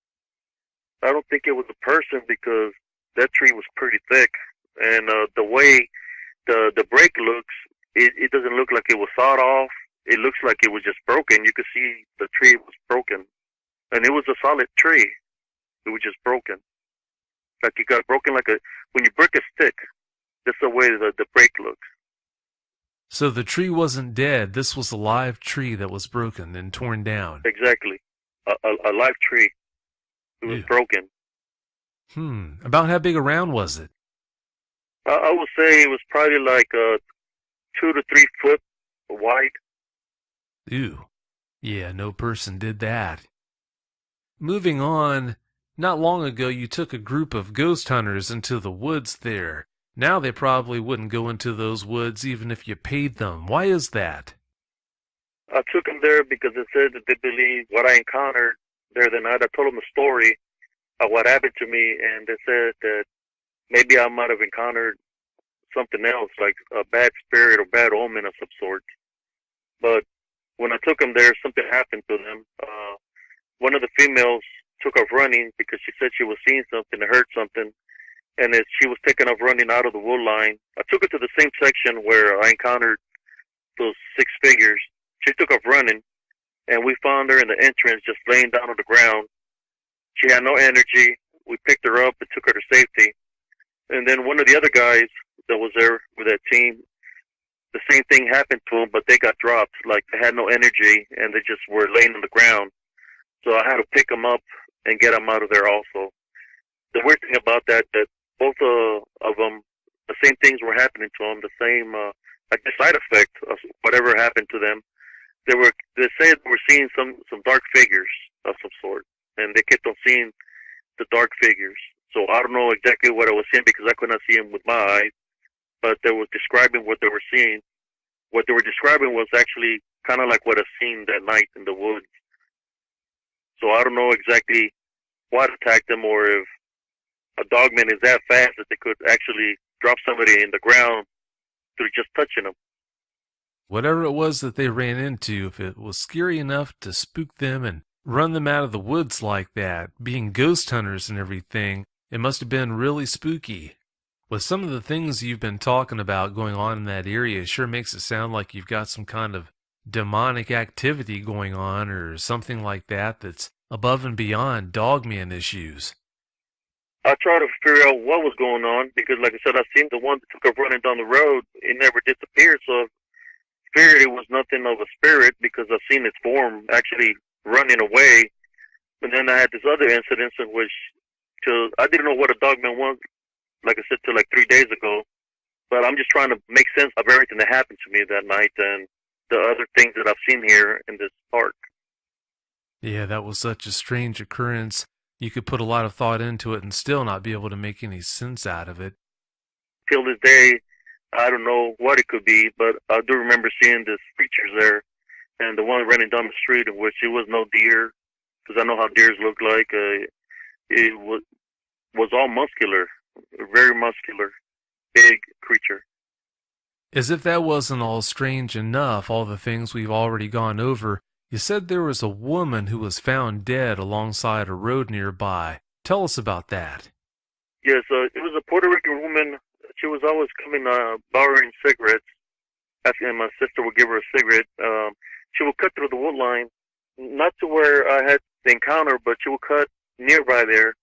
I don't think it was a person because that tree was pretty thick, and the way the break looks, it doesn't look like it was sawed off. It looks like it was just broken. You could see the tree was broken, and it was a solid tree. It was just broken, like it got broken like when you break a stick. That's the way the break looks. So the tree wasn't dead. This was a live tree that was broken and torn down. Exactly, a live tree. It was broken. About how big around was it? I would say it was probably like 2 to 3 foot wide. Ew. Yeah, no person did that. Moving on, not long ago you took a group of ghost hunters into the woods there. Now they probably wouldn't go into those woods even if you paid them. Why is that? I took them there because they said that they believe what I encountered there the night. I told them a story of what happened to me, and they said that maybe I might have encountered something else, like a bad spirit or bad omen of some sort. But when I took them there, something happened to them. One of the females took off running because she said she was seeing something, heard something, and as she was taking off running out of the wood line, I took her to the same section where I encountered those 6 figures. She took off running, and we found her in the entrance just laying down on the ground. She had no energy. We picked her up and took her to safety. And then one of the other guys that was there with that team, the same thing happened to them, but they got dropped. Like they had no energy, and they just were laying on the ground. So I had to pick them up and get them out of there also. The weird thing about that both of them, the same things were happening to them, the same like the side effect of whatever happened to them. They said they were seeing some dark figures of some sort, and they kept on seeing the dark figures. So I don't know exactly what I was seeing because I could not see them with my eyes, but they were describing what they were seeing. What they were describing was actually kind of like what I've seen that night in the woods. So I don't know exactly what attacked them, or if a dogman is that fast that they could actually drop somebody in the ground through just touching them. Whatever it was that they ran into, if it was scary enough to spook them and run them out of the woods like that, being ghost hunters and everything, it must have been really spooky. With some of the things you've been talking about going on in that area, it sure makes it sound like you've got some kind of demonic activity going on or something like that that's above and beyond dogman issues. I tried to figure out what was going on because, like I said, I seen the one that took off running down the road. It never disappeared, so I figured it was nothing of a spirit because I've seen its form actually running away. And then I had this other incident in which I didn't know what a dogman was, like I said, till like 3 days ago. But I'm just trying to make sense of everything that happened to me that night and the other things that I've seen here in this park. Yeah, that was such a strange occurrence. You could put a lot of thought into it and still not be able to make any sense out of it. Till this day, I don't know what it could be, but I do remember seeing these creatures there. And the one running down the street, in which it was no deer, because I know how deers look like. It was all muscular, very muscular, big creature. As if that wasn't all strange enough, all the things we've already gone over, you said there was a woman who was found dead alongside a road nearby. Tell us about that. Yes, it was a Puerto Rican woman. She was always coming borrowing cigarettes, asking my sister would give her a cigarette. She would cut through the wood line, not to where I had the encounter, but she would cut nearby there.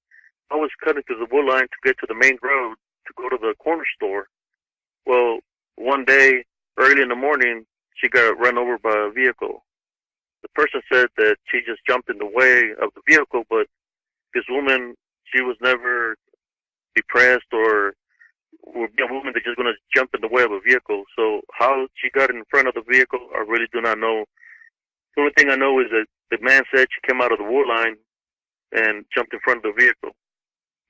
I was cutting through the wood line to get to the main road to go to the corner store. Well, one day, early in the morning, she got run over by a vehicle. The person said that she just jumped in the way of the vehicle, but this woman, she was never depressed or a woman that's just going to jump in the way of a vehicle. So how she got in front of the vehicle, I really do not know. The only thing I know is that the man said she came out of the wood line and jumped in front of the vehicle.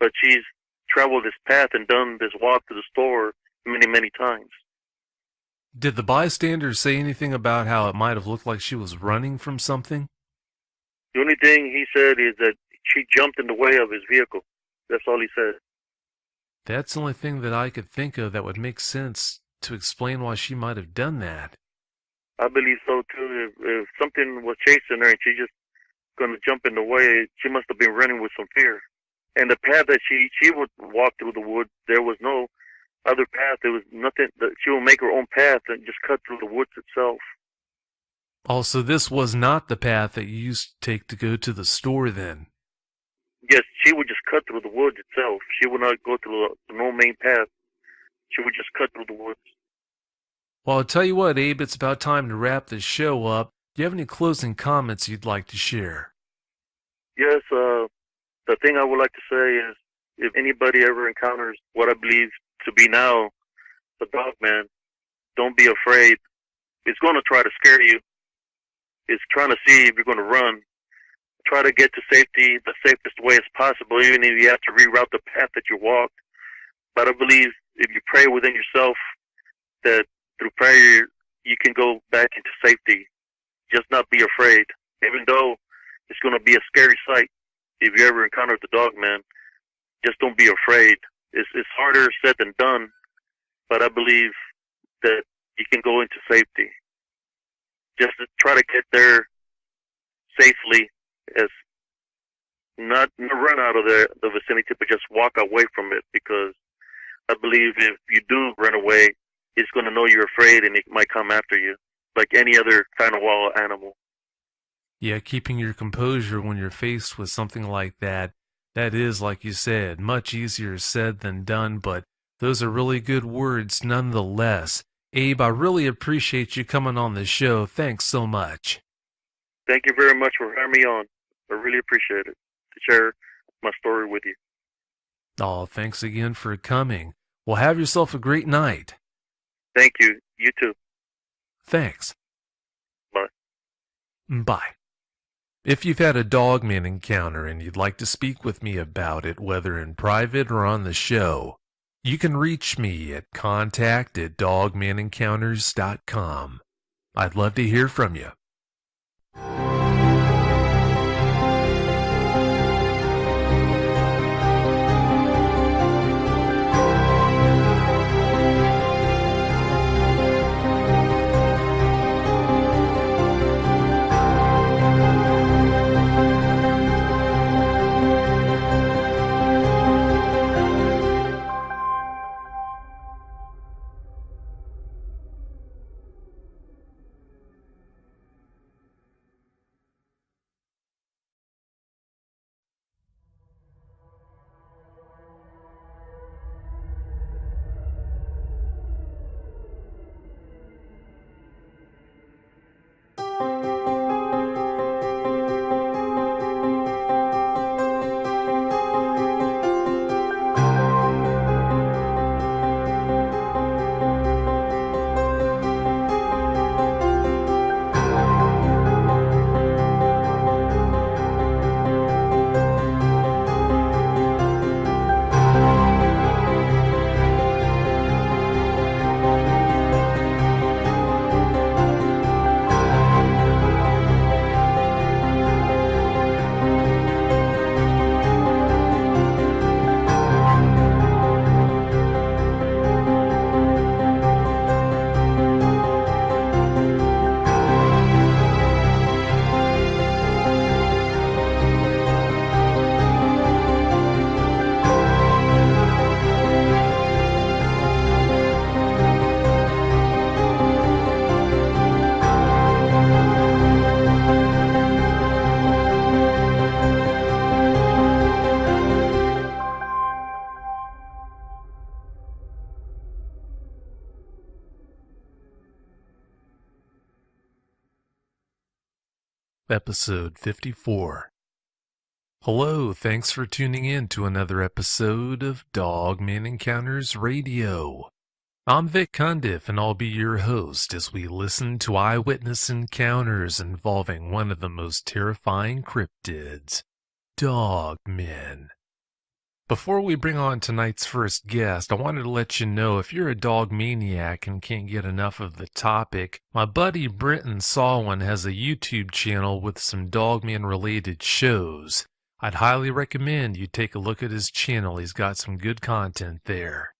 but she's traveled this path and done this walk to the store many, many times. Did the bystanders say anything about how it might have looked like she was running from something? The only thing he said is that she jumped in the way of his vehicle. That's all he said. That's the only thing that I could think of that would make sense to explain why she might have done that. I believe so too. If something was chasing her and she just going to jump in the way, she must have been running with some fear. And the path that she would walk through the woods, there was no other path. There was nothing. She would make her own path and just cut through the woods itself. Also, this was not the path that you used to take to go to the store then. Yes, she would just cut through the woods itself. She would not go through the no main path. She would just cut through the woods. Well, I'll tell you what, Abe, it's about time to wrap this show up. Do you have any closing comments you'd like to share? Yes, the thing I would like to say is if anybody ever encounters what I believe to be now the dog man, don't be afraid. It's going to try to scare you. It's trying to see if you're going to run. Try to get to safety the safest way as possible, even if you have to reroute the path that you walked. But I believe if you pray within yourself that through prayer you can go back into safety. Just not be afraid. Even though it's going to be a scary sight if you ever encounter the dog man, just don't be afraid. It's harder said than done, but I believe that you can go into safety. Just to try to get there safely, as not run out of the vicinity, but just walk away from it, because I believe if you do run away, it's going to know you're afraid and it might come after you, like any other kind of wild animal. Yeah, keeping your composure when you're faced with something like that is, like you said, much easier said than done, but those are really good words nonetheless. Abe, I really appreciate you coming on the show. Thanks so much. Thank you very much for having me on. I really appreciate it, to share my story with you. Oh, thanks again for coming. Well, have yourself a great night. Thank you. You too. Thanks. Bye. Bye. If you've had a dogman encounter and you'd like to speak with me about it, whether in private or on the show, you can reach me at contact@dogmanencounters.com. I'd love to hear from you. Episode 54. Hello, thanks for tuning in to another episode of Dogman Encounters Radio. I'm Vic Cundiff, and I'll be your host as we listen to eyewitness encounters involving one of the most terrifying cryptids, dogmen. Before we bring on tonight's first guest, I wanted to let you know if you're a dog maniac and can't get enough of the topic, my buddy Brenton Sawin has a YouTube channel with some Dogman related shows. I'd highly recommend you take a look at his channel. He's got some good content there.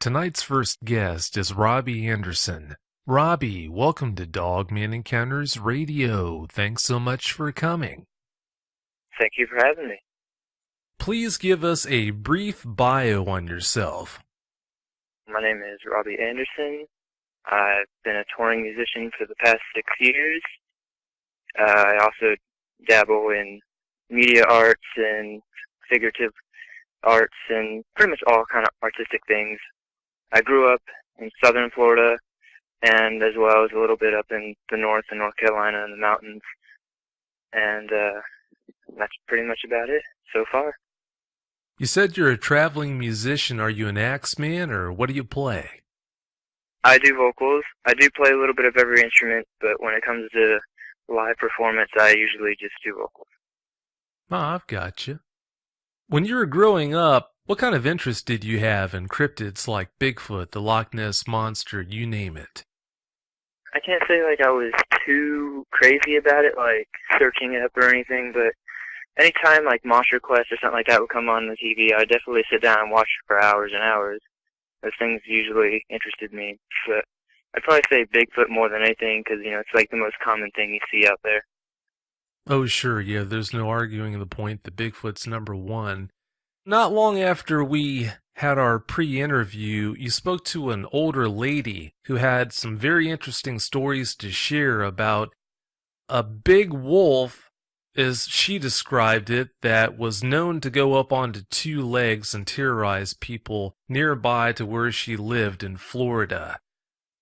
Tonight's first guest is Robbie Anderson. Robbie, welcome to Dogman Encounters Radio. Thanks so much for coming. Thank you for having me. Please give us a brief bio on yourself. My name is Robbie Anderson. I've been a touring musician for the past 6 years. I also dabble in media arts and figurative arts and pretty much all kind of artistic things. I grew up in southern Florida and as well as a little bit up in the north in North Carolina in the mountains. And that's pretty much about it so far. You said you're a traveling musician. Are you an axe man, or what do you play? I do vocals. I do play a little bit of every instrument, but when it comes to live performance, I usually just do vocals. Oh, I've got you. When you were growing up, what kind of interest did you have in cryptids like Bigfoot, the Loch Ness Monster, you name it? I can't say like I was too crazy about it, like searching it up or anything, but anytime like Monster Quest or something like that would come on the TV, I would definitely sit down and watch it for hours and hours. Those things usually interested me, but I'd probably say Bigfoot more than anything because, you know, it's like the most common thing you see out there. Oh, sure, yeah, there's no arguing the point that Bigfoot's number one. Not long after we had our pre-interview, you spoke to an older lady who had some very interesting stories to share about a big wolf, as she described it, that was known to go up onto two legs and terrorize people nearby to where she lived in Florida.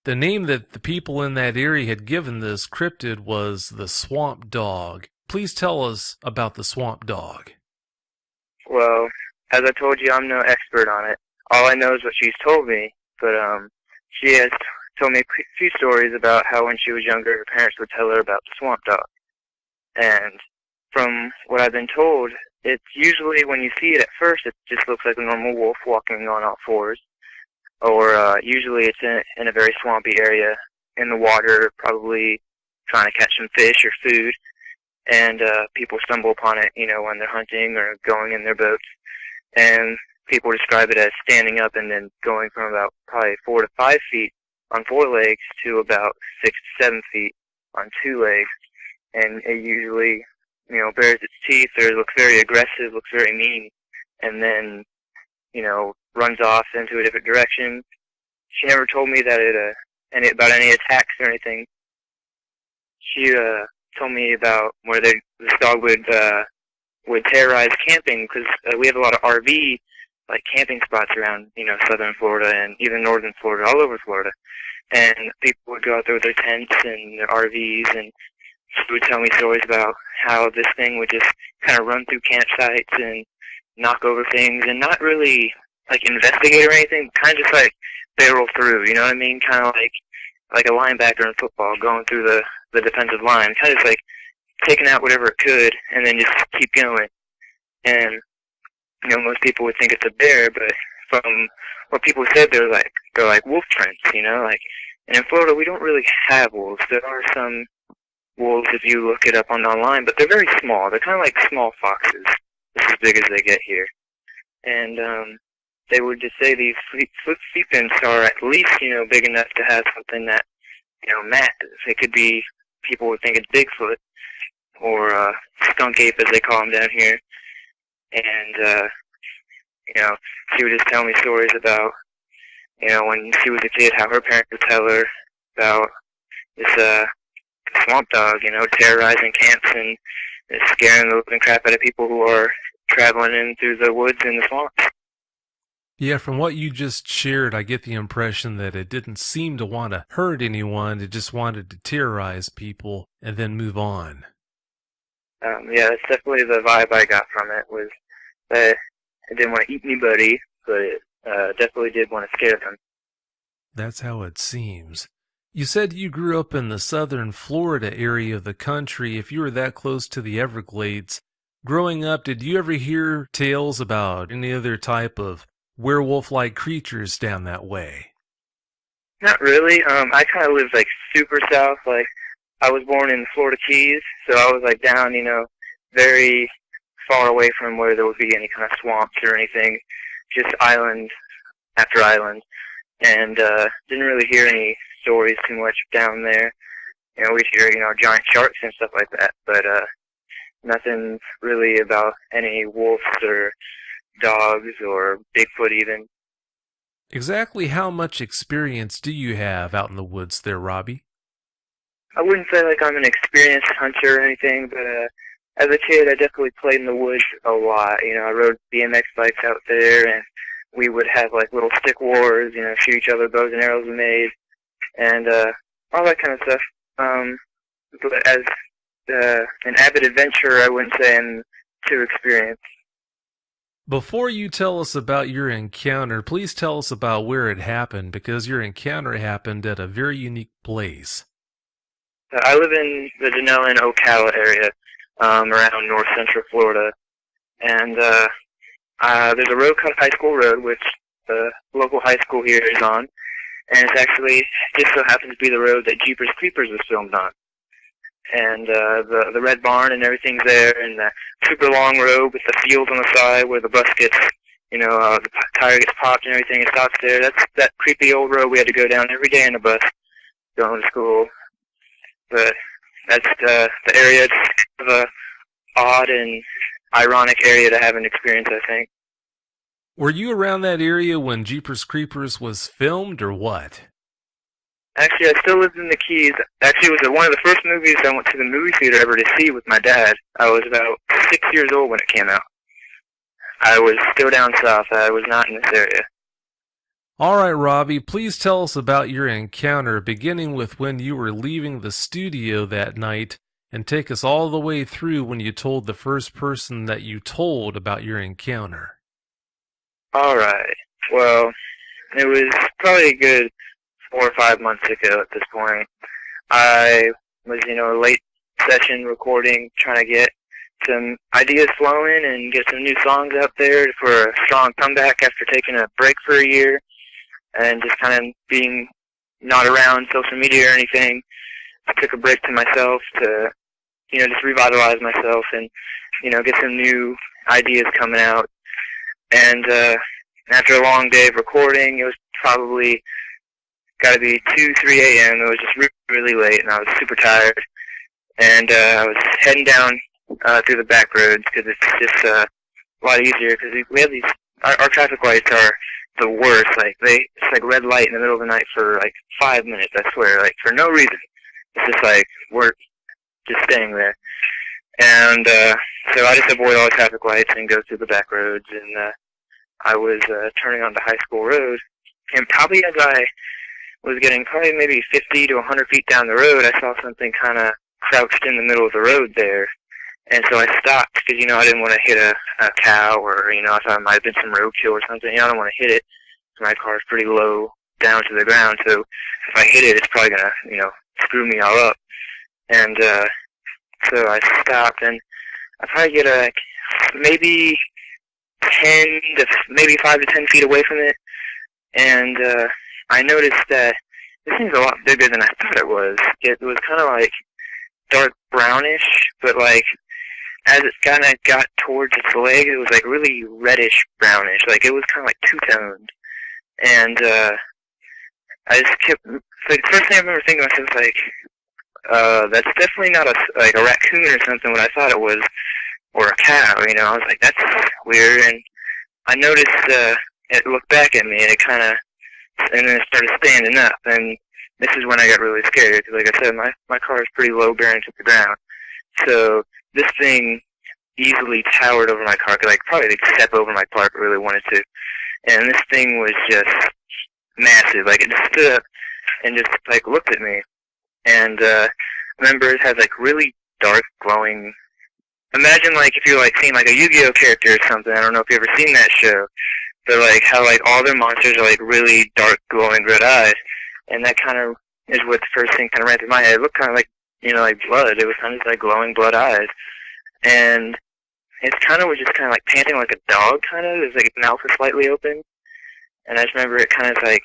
The name that the people in that area had given this cryptid was the swamp dog. Please tell us about the swamp dog. Well, as I told you, I'm no expert on it. All I know is what she's told me, but she has told me a few stories about how when she was younger, her parents would tell her about the swamp dog. And from what I've been told, it's usually when you see it at first, it just looks like a normal wolf walking on all fours. Or usually it's in a very swampy area in the water, probably trying to catch some fish or food. And people stumble upon it, you know, when they're hunting or going in their boats. And people describe it as standing up and then going from about probably 4 to 5 feet on 4 legs to about 6 to 7 feet on 2 legs. And it usually, you know, bares its teeth or looks very aggressive, looks very mean, and then, you know, runs off into a different direction. She never told me that about any attacks or anything. She told me about where this dog would terrorize camping because we have a lot of RV like camping spots around, you know, southern Florida and even northern Florida, all over Florida. And people would go out there with their tents and their RVs, and she would tell me stories about how this thing would just kind of run through campsites and knock over things and not really like investigate or anything, kind of just like barrel through, you know what I mean? Kind of like a linebacker in football going through the defensive line, kind of just like taking out whatever it could and then just keep going. And, you know, most people would think it's a bear, but from what people said, they're like wolf prints, you know, like, and in Florida we don't really have wolves. There are some wolves if you look it up online, but they're very small. They're kind of like small foxes. It's as big as they get here. And they would just say these footprints are at least, you know, big enough to have something that, you know, matches. It could be, people would think it's Bigfoot or skunk ape as they call them down here. And, you know, she would just tell me stories about, you know, when she was a kid, how her parents would tell her about this swamp dog, you know, terrorizing camps and scaring the living crap out of people who are traveling in through the woods and the swamps. Yeah, from what you just shared, I get the impression that it didn't seem to want to hurt anyone. It just wanted to terrorize people and then move on. Yeah, that's definitely the vibe I got from it, was that it didn't want to eat anybody, but it definitely did want to scare them. That's how it seems. You said you grew up in the southern Florida area of the country. If you were that close to the Everglades, Growing up, did you ever hear tales about any other type of werewolf-like creatures down that way? Not really. I kind of lived like super south. Like I was born in the Florida Keys, so I was like down, very far away from where there would be any kind of swamps or anything. Just island after island, and didn't really hear any stories too much down there. We'd hear, giant sharks and stuff like that, but nothing really about any wolves or dogs or Bigfoot even. Exactly how much experience do you have out in the woods there, Robbie? I wouldn't say like I'm an experienced hunter or anything, but as a kid, I definitely played in the woods a lot. I rode BMX bikes out there, and we would have like little stick wars, shoot each other, bows and arrows we made, and all that kind of stuff. But as an avid adventurer, I wouldn't say I'm too experienced. Before you tell us about your encounter, please tell us about where it happened, because your encounter happened at a very unique place. I live in the Denellen, Ocala area, around north central Florida, and there's a road called High School Road, which the local high school here is on, and it's actually just so happens to be the road that Jeepers Creepers was filmed on. And the red barn and everything's there, and the super long road with the fields on the side where the bus gets, the tire gets popped and everything, it stops there. That's that creepy old road we had to go down every day in the bus going to school. But that's the area. It's kind of a odd and ironic area to have an experience, I think. Were you around that area when Jeepers Creepers was filmed, or what? Actually, I still lived in the Keys. Actually, it was one of the first movies I went to the movie theater ever to see with my dad. I was about 6 years old when it came out. I was still down south. I was not in this area. All right, Robbie, please tell us about your encounter, beginning with when you were leaving the studio that night, and take us all the way through when you told the first person that you told about your encounter. All right. Well, it was probably a good 4 or 5 months ago at this point. I was, late session recording, trying to get some ideas flowing and get some new songs out there for a strong comeback after taking a break for a year and just kind of being not around social media or anything. I took a break to myself to, just revitalize myself and, get some new ideas coming out. And after a long day of recording, it was probably got to be 2, 3 a.m. It was just really, really late, and I was super tired. And I was heading down through the back roads because it's just a lot easier because we have these, our traffic lights are the worst. Like it's like red light in the middle of the night for like 5 minutes, I swear, like for no reason. It's just like we're just staying there. And so I just avoid all the traffic lights and go through the back roads. And I was turning onto High School Road, and probably as I was getting probably maybe 50 to 100 feet down the road, I saw something kind of crouched in the middle of the road there. And so I stopped because, I didn't want to hit a cow or, I thought it might have been some roadkill or something. I don't want to hit it. My car's pretty low down to the ground, so if I hit it, it's probably going to, screw me all up. And so I stopped, and I probably get maybe 10 to maybe 5 to 10 feet away from it. And I noticed that this thing's a lot bigger than I thought it was. It was kind of like dark brownish, but like as it kind of got towards its leg, it was like really reddish brownish. Like it was kind of like two-toned. And I just kept, like the first thing I remember thinking to myself was like, that's definitely not a raccoon or something what I thought it was, or a cow, I was like, that's weird. And I noticed it looked back at me, and it kind of, and then it started standing up, and this is when I got really scared, because like I said, my car is pretty low bearing to the ground. So this thing easily towered over my car, because I probably could step over my car if I really wanted to. And this thing was just massive. Like it just stood up and just like looked at me. And remember, it has like really dark glowing. Imagine like if you're like seeing like a Yu-Gi-Oh character or something. I don't know if you've ever seen that show, but like how like all their monsters are like really dark glowing red eyes, and that kind of is what the first thing kind of ran through my head. It looked kind of like like blood. It was kind of like glowing blood eyes, and it kind of was just kind of like panting like a dog, kind of. His like mouth was slightly open, and I just remember it kind of like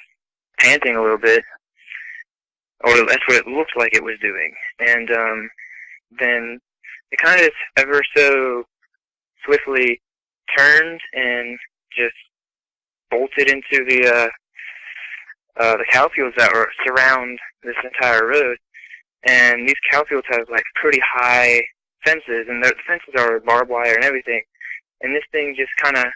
panting a little bit, or that's what it looked like it was doing. And then it kind of ever so swiftly turned and just bolted into the cow fields that were surround this entire road. And these cow fields have like pretty high fences, and the fences are barbed wire and everything. And this thing just kind of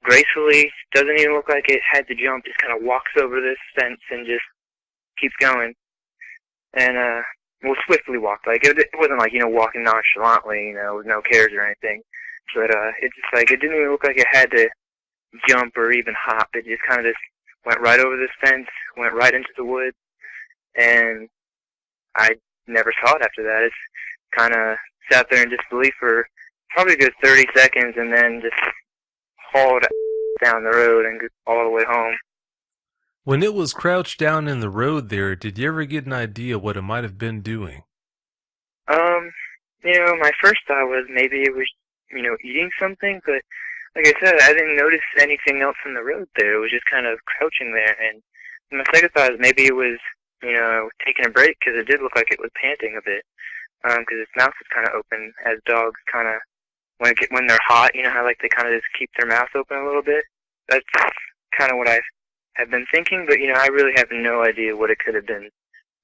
gracefully, doesn't even look like it had to jump, just kind of walks over this fence and just keeps going. And well, swiftly walked. Like it wasn't like, you know, walking nonchalantly, you know, with no cares or anything. But it just like, it didn't even look like it had to jump or even hop. It just kind of just went right over this fence, went right into the woods, and I never saw it after that. It's kind of sat there in disbelief for probably a good 30 seconds and then just hauled down the road and all the way home. When it was crouched down in the road there, did you ever get an idea what it might have been doing? You know, my first thought was maybe it was, you know, eating something, but like I said, I didn't notice anything else in the road there. It was just kind of crouching there. And my second thought is maybe it was, you know, taking a break, because it did look like it was panting a bit, because its mouth was kind of open, as dogs kind of, when they're hot, you know how like they kind of just keep their mouth open a little bit? That's kind of what I have been thinking, but, you know, I really have no idea what it could have been,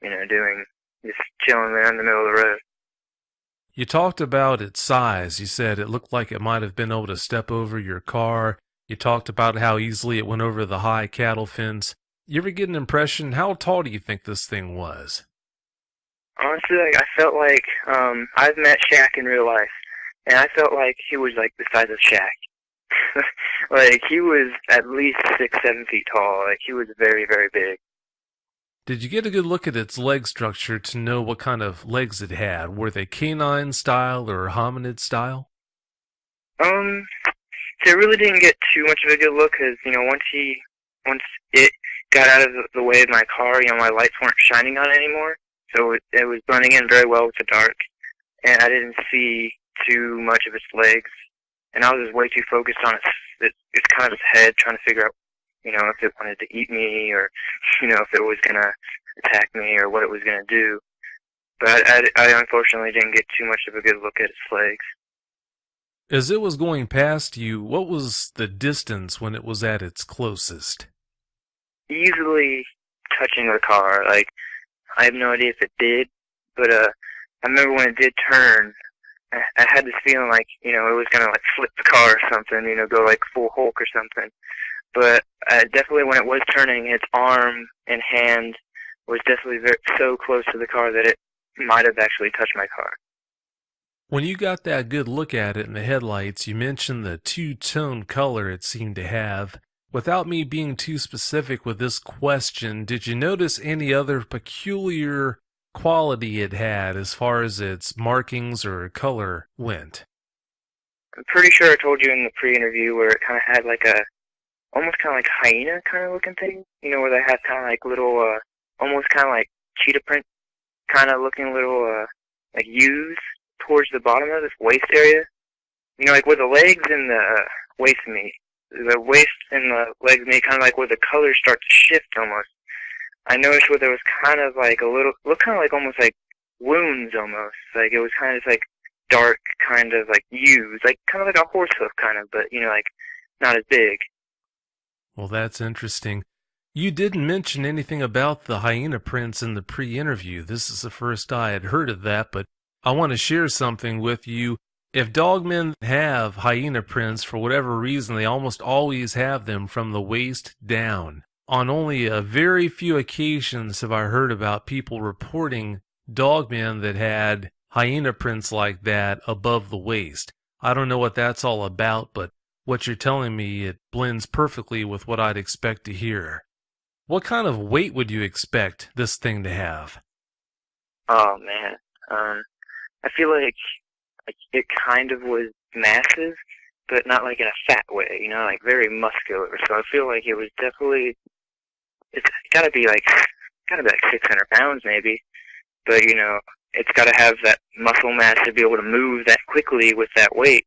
you know, doing, just chilling there in the middle of the road. You talked about its size. You said it looked like it might have been able to step over your car. You talked about how easily it went over the high cattle fence. You ever get an impression, how tall do you think this thing was? Honestly, like, I felt like, I've met Shaq in real life, and I felt like he was like the size of Shaq. Like, he was at least 6-7 feet tall. Like, he was very, very big. Did you get a good look at its leg structure to know what kind of legs it had? Were they canine style or hominid style? So I really didn't get too much of a good look, because, you know, once it got out of the way of my car, you know, my lights weren't shining on it anymore, so it was blending in very well with the dark, and I didn't see too much of its legs, and I was just way too focused on its kind of its head, trying to figure out, you know, if it wanted to eat me, or, you know, if it was gonna attack me, or what it was gonna do. But I unfortunately didn't get too much of a good look at its legs. As it was going past you, what was the distance when it was at its closest? Easily touching the car. Like, I have no idea if it did, but I remember when it did turn, I had this feeling like, you know, it was gonna like flip the car or something, you know, go like full Hulk or something. But definitely when it was turning, its arm and hand was definitely so close to the car that it might have actually touched my car. When you got that good look at it in the headlights, you mentioned the two-tone color it seemed to have. Without me being too specific with this question, did you notice any other peculiar quality it had as far as its markings or color went? I'm pretty sure I told you in the pre-interview where it kind of had like almost kind of like hyena kind of looking thing, you know, where they have kind of like little, almost kind of like cheetah print kind of looking little, like U's towards the bottom of this waist area. You know, like where the legs and the waist meet. The waist and the legs meet, kind of like where the colors start to shift almost. I noticed where there was kind of like a little, looked kind of like almost like wounds almost. Like it was kind of like dark, kind of like U's, like kind of like a horse hoof kind of, but, you know, like not as big. Well, that's interesting. You didn't mention anything about the hyena prints in the pre-interview. This is the first I had heard of that, but I want to share something with you. If dogmen have hyena prints, for whatever reason, they almost always have them from the waist down. On only a very few occasions have I heard about people reporting dogmen that had hyena prints like that above the waist. I don't know what that's all about, but what you're telling me, it blends perfectly with what I'd expect to hear. What kind of weight would you expect this thing to have? Oh, man. I feel like it kind of was massive, but not like in a fat way, you know, like very muscular. So I feel like it was definitely, it's gotta be like 600 pounds maybe, but, you know, it's gotta have that muscle mass to be able to move that quickly with that weight.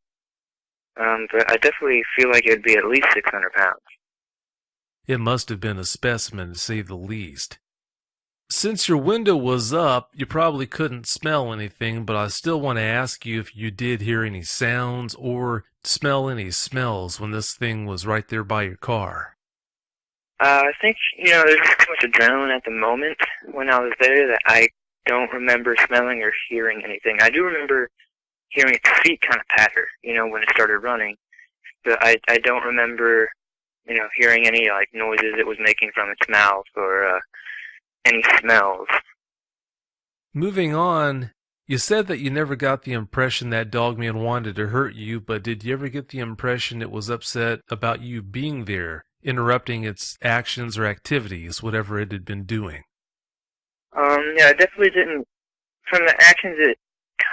But I definitely feel like it would be at least 600 pounds. It must have been a specimen, to say the least. Since your window was up, you probably couldn't smell anything, but I still want to ask you if you did hear any sounds or smell any smells when this thing was right there by your car. I think, there's just too much adrenaline at the moment when I was there that I don't remember smelling or hearing anything. I do remember hearing its feet kind of patter, when it started running, but I don't remember, hearing any, noises it was making from its mouth or any smells. Moving on, you said that you never got the impression that dogman wanted to hurt you, but did you ever get the impression it was upset about you being there, interrupting its actions or activities, whatever it had been doing? Yeah, I definitely didn't. From the actions it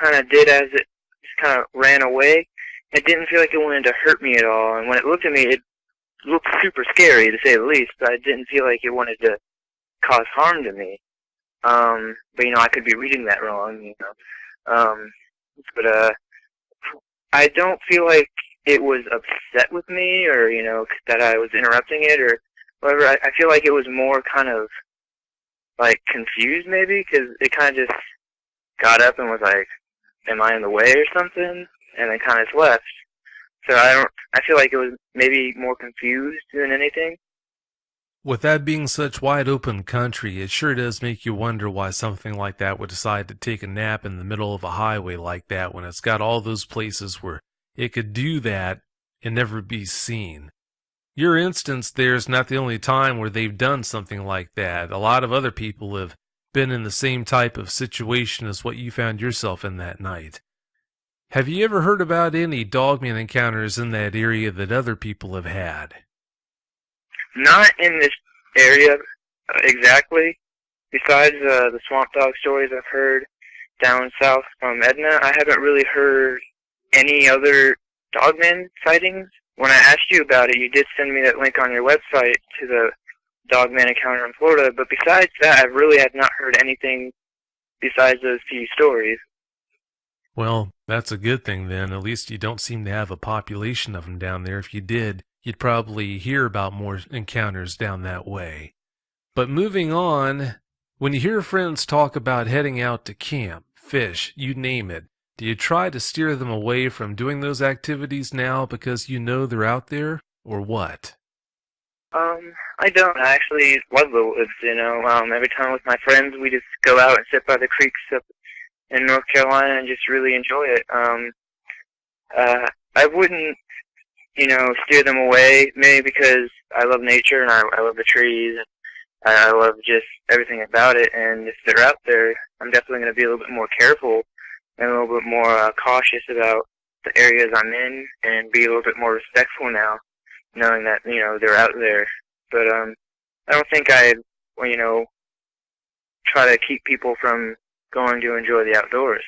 kind of did as it just kind of ran away, it didn't feel like it wanted to hurt me at all. And when it looked at me, it looked super scary, to say the least, but I didn't feel like it wanted to cause harm to me. But, I could be reading that wrong, But, I don't feel like it was upset with me or, that I was interrupting it or whatever. I feel like it was more kind of, confused maybe, because it kind of just got up and was like, am I in the way or something? And then kind of just left. So I feel like it was maybe more confused than anything. With that being such wide open country, it sure does make you wonder why something like that would decide to take a nap in the middle of a highway like that when it's got all those places where it could do that and never be seen. Your instance there is not the only time where they've done something like that. A lot of other people have been in the same type of situation as what you found yourself in that night. Have you ever heard about any dogman encounters in that area that other people have had? Not in this area exactly. Besides the swamp dog stories I've heard down south from Edna, I haven't really heard any other dogman sightings. When I asked you about it, you did send me that link on your website to the dogman encounter in Florida, but besides that, I really have not heard anything besides those few stories. Well, that's a good thing then. At least you don't seem to have a population of them down there. If you did, you'd probably hear about more encounters down that way. But moving on, when you hear friends talk about heading out to camp, fish, you name it, do you try to steer them away from doing those activities now because you know they're out there, or what? I don't. I actually love the woods, Every time with my friends, we just go out and sit by the creeks up in North Carolina and just really enjoy it. I wouldn't, steer them away, maybe because I love nature and I love the trees and I love just everything about it. And if they're out there, I'm definitely going to be a little bit more careful and a little bit more cautious about the areas I'm in and be a little bit more respectful now, knowing that, they're out there. But I don't think I'd, try to keep people from going to enjoy the outdoors.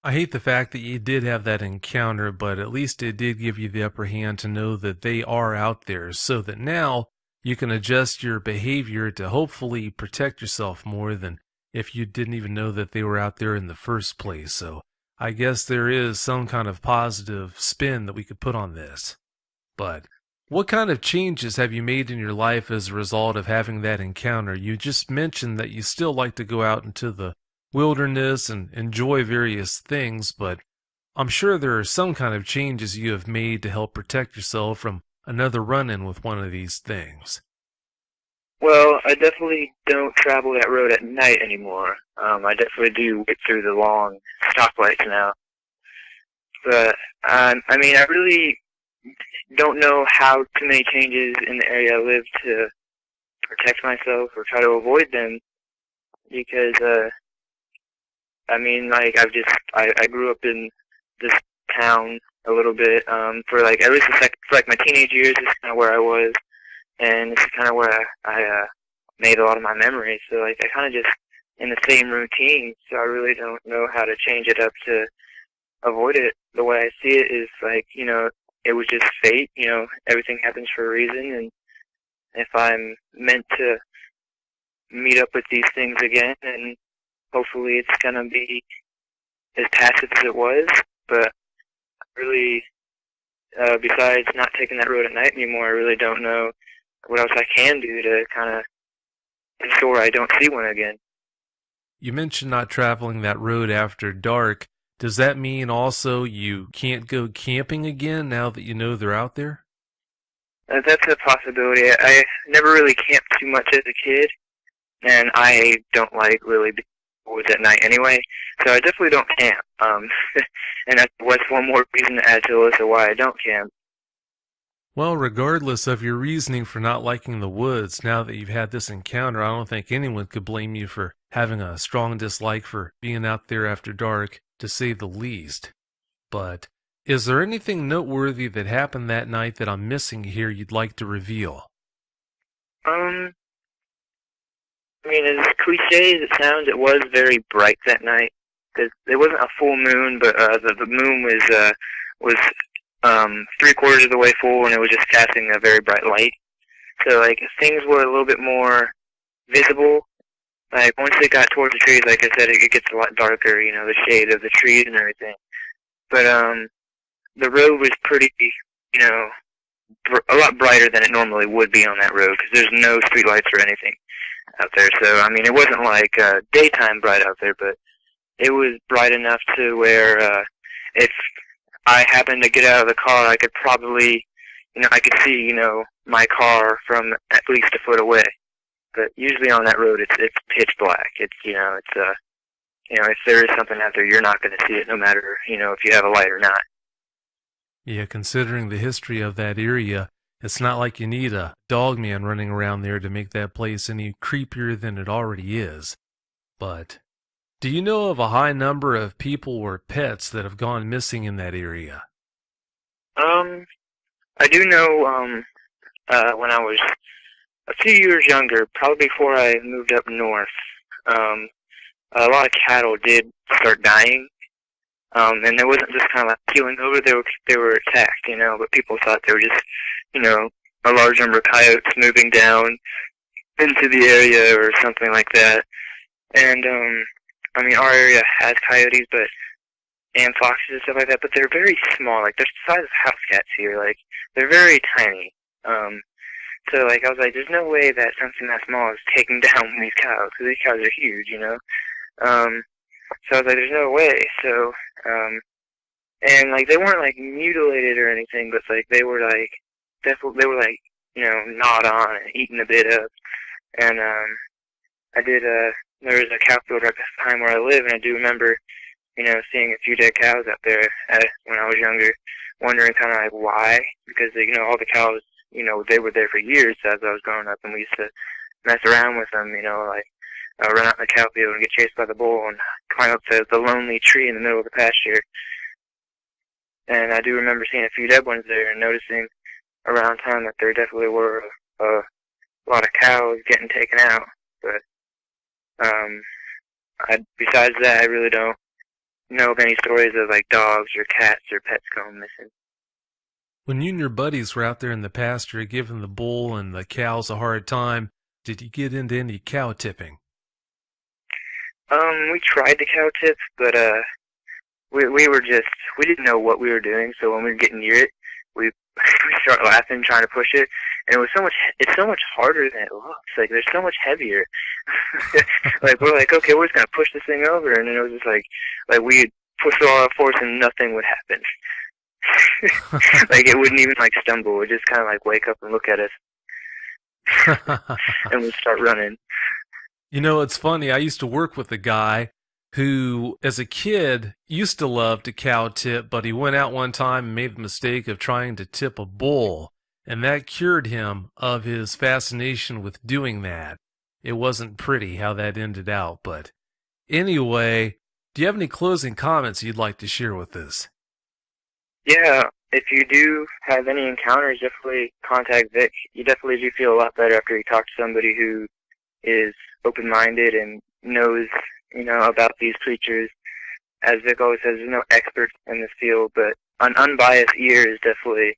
I hate the fact that you did have that encounter, but at least it did give you the upper hand to know that they are out there, so that now you can adjust your behavior to hopefully protect yourself more than if you didn't even know that they were out there in the first place. So I guess there is some kind of positive spin that we could put on this. But what kind of changes have you made in your life as a result of having that encounter? You just mentioned that you still like to go out into the wilderness and enjoy various things, but I'm sure there are some kind of changes you have made to help protect yourself from another run-in with one of these things. Well, I definitely don't travel that road at night anymore. I definitely do wait through the long stoplights now. But, I really don't know how too many changes in the area I live to protect myself or try to avoid them because, I grew up in this town a little bit, for at least for my teenage years. This is kind of where I was, and this is kind of where I made a lot of my memories. So I kind of just in the same routine. So I really don't know how to change it up to avoid it. The way I see it is it was just fate. Everything happens for a reason, and if I'm meant to meet up with these things again, and hopefully it's gonna be as passive as it was, but I really besides not taking that road at night anymore, I really don't know what else I can do to kind of ensure I don't see one again. You mentioned not traveling that road after dark. Does that mean also you can't go camping again now that you know they're out there? That's a possibility. I never really camped too much as a kid, and I don't like really being woods at night anyway, so I definitely don't camp. And that's one more reason to add to the list of why I don't camp. Well, regardless of your reasoning for not liking the woods, now that you've had this encounter, I don't think anyone could blame you for having a strong dislike for being out there after dark, to say the least. But is there anything noteworthy that happened that night that I'm missing here you'd like to reveal? I mean, as cliche as it sounds, it was very bright that night. It wasn't a full moon, but the moon was 3/4 of the way full, and it was just casting a very bright light. So, like, things were a little bit more visible. Like, once they got towards the trees, like I said, it gets a lot darker, you know, the shade of the trees and everything. But, the road was pretty, you know, a lot brighter than it normally would be on that road, because there's no street lights or anything out there. So, I mean, it wasn't like daytime bright out there, but it was bright enough to where if I happened to get out of the car, I could probably, you know, I could see, you know, my car from at least a foot away. But usually on that road, it's pitch black. It's, you know, if there is something out there, you're not going to see it, no matter, you know, if you have a light or not. Yeah, considering the history of that area, it's not like you need a dog man running around there to make that place any creepier than it already is. But do you know of a high number of people or pets that have gone missing in that area? I do know, when I was a few years younger, probably before I moved up north, a lot of cattle did start dying. And it wasn't just kind of like keeling over, they were attacked, you know, but people thought they were just, you know, a large number of coyotes moving down into the area or something like that. And, I mean, our area has coyotes, and foxes and stuff like that, but they're very small. Like, they're the size of house cats here. Like, they're very tiny. So, like, I was like, there's no way that something that small is taking down these cows, because these cows are huge, you know? So I was like, there's no way. So, and, like, they weren't, like, mutilated or anything, but, like, they were, like, definitely, they were, like, you know, gnawed on and eaten a bit up. And, there was a cow field right behind where I live, and I do remember, you know, seeing a few dead cows out there when I was younger, wondering kind of like why, because, you know, all the cows, you know, they were there for years as I was growing up, and we used to mess around with them, you know, like run out in the cow field and get chased by the bull and climb up to the lonely tree in the middle of the pasture. And I do remember seeing a few dead ones there and noticing around town that there definitely were a lot of cows getting taken out. But besides that, I really don't know of any stories of like dogs or cats or pets going missing. When you and your buddies were out there in the pasture giving the bull and the cows a hard time, did you get into any cow tipping? We tried to cow tip, but we didn't know what we were doing, so when we were getting near it, we start laughing, trying to push it, and it's so much harder than it looks. Like, they're so much heavier. Like, we're like, okay, we're just gonna push this thing over, and then it was just like we'd push with all our force and nothing would happen. Like, it wouldn't even like stumble. It would just kind of like wake up and look at us, and we'd start running. You know, it's funny. I used to work with a guy who, as a kid, used to love to cow tip, but he went out one time and made the mistake of trying to tip a bull, and that cured him of his fascination with doing that. It wasn't pretty how that ended out, but anyway, do you have any closing comments you'd like to share with us? Yeah, if you do have any encounters, definitely contact Vic. You definitely do feel a lot better after you talk to somebody who is open-minded and knows, you know, about these creatures. As Vic always says, there's no experts in this field, but an unbiased ear is definitely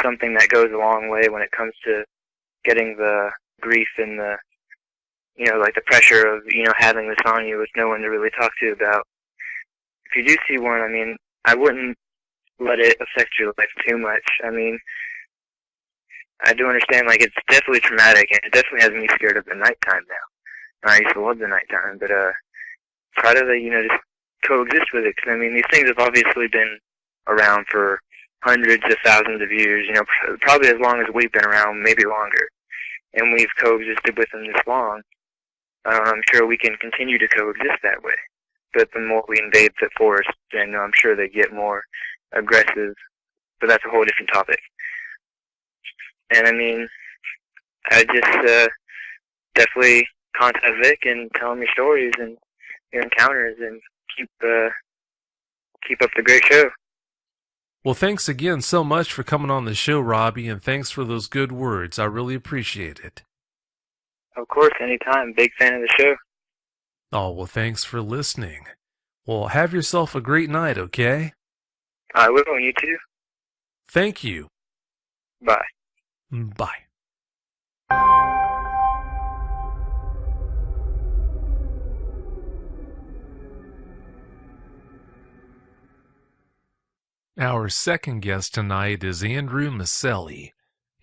something that goes a long way when it comes to getting the grief and the, you know, like the pressure of, you know, having this on you with no one to really talk to about. If you do see one, I mean, I wouldn't let it affect your life too much. I mean, I do understand, like, it's definitely traumatic, and it definitely has me scared of the nighttime now. I used to love the nighttime, but try to, just coexist with it. Because, I mean, these things have obviously been around for hundreds of thousands of years, probably as long as we've been around, maybe longer. And we've coexisted with them this long. I'm sure we can continue to coexist that way. But the more we invade the forest, then I'm sure they get more aggressive. But that's a whole different topic. And I mean, I just definitely contact Vic and tell him your stories and your encounters, and keep up the great show. Well, thanks again so much for coming on the show, Robbie, and thanks for those good words. I really appreciate it. Of course, anytime. Big fan of the show. Oh, well, thanks for listening. Well, have yourself a great night, okay? I will, and you too. Thank you. Bye. Bye. Our second guest tonight is Andrew Maselli.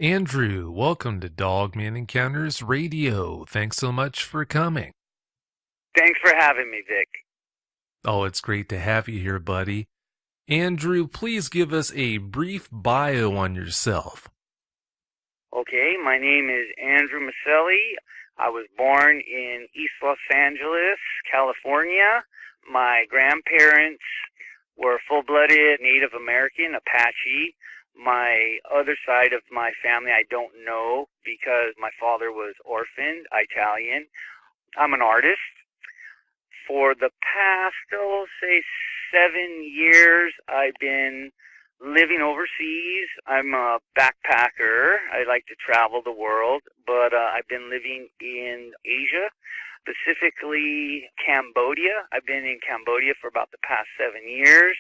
Andrew, welcome to Dogman Encounters Radio. Thanks so much for coming. Thanks for having me, Vic. Oh, it's great to have you here, buddy. Andrew, please give us a brief bio on yourself. Okay, my name is Andrew Maselli. I was born in East Los Angeles, California. My grandparents were full-blooded Native American, Apache. My other side of my family I don't know because my father was orphaned, Italian. I'm an artist. For the past, say 7 years, I've been living overseas. I'm a backpacker. I like to travel the world, but I've been living in Asia, specifically Cambodia. I've been in Cambodia for about the past 7 years.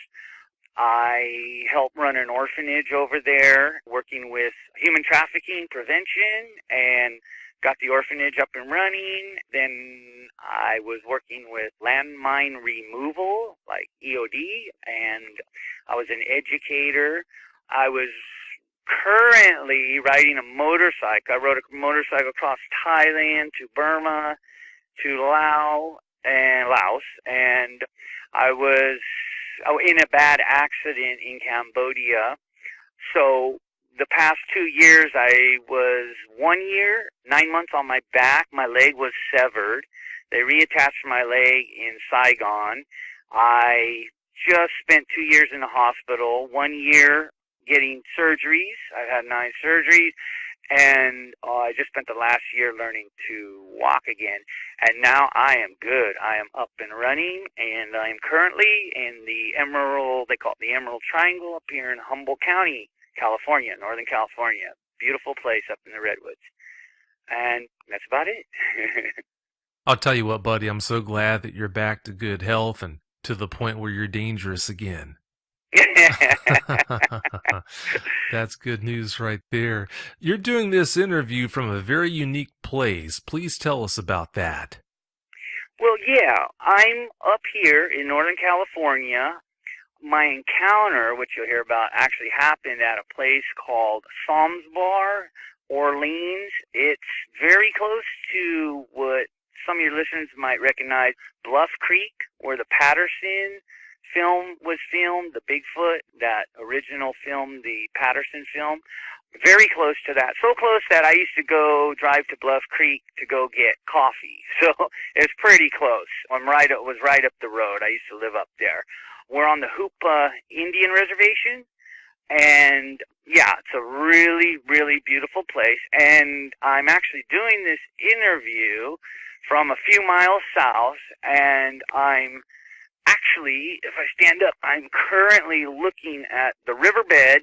I help run an orphanage over there, working with human trafficking prevention, and got the orphanage up and running. Then I was working with landmine removal, like EOD, and I was an educator. I was currently riding a motorcycle. I rode a motorcycle across Thailand to Burma to Laos, and I was in a bad accident in Cambodia. So the past 2 years, I was 1 year, 9 months on my back. My leg was severed. They reattached my leg in Saigon. I just spent 2 years in the hospital, 1 year getting surgeries. I've had 9 surgeries. And I just spent the last year learning to walk again. And now I am good. I am up and running, and I'm currently in the Emerald, they call it the Emerald Triangle up here in Humboldt County, California, Northern California. Beautiful place up in the Redwoods. And that's about it. I'll tell you what, buddy, I'm so glad that you're back to good health and to the point where you're dangerous again. That's good news right there. You're doing this interview from a very unique place. Please tell us about that. Well, yeah, I'm up here in Northern California. My encounter, which you'll hear about, actually happened at a place called Psalms Bar, Orleans. It's very close to what some of your listeners might recognize, Bluff Creek, where the Patterson film was filmed, the Bigfoot, that original film, the Patterson film. Very close to that. So close that I used to go drive to Bluff Creek to go get coffee. So it's pretty close. It was right up the road. I used to live up there. We're on the Hoopa Indian Reservation. And yeah, it's a really, really beautiful place. And I'm actually doing this interview from a few miles south, and I'm actually, if I stand up, I'm currently looking at the riverbed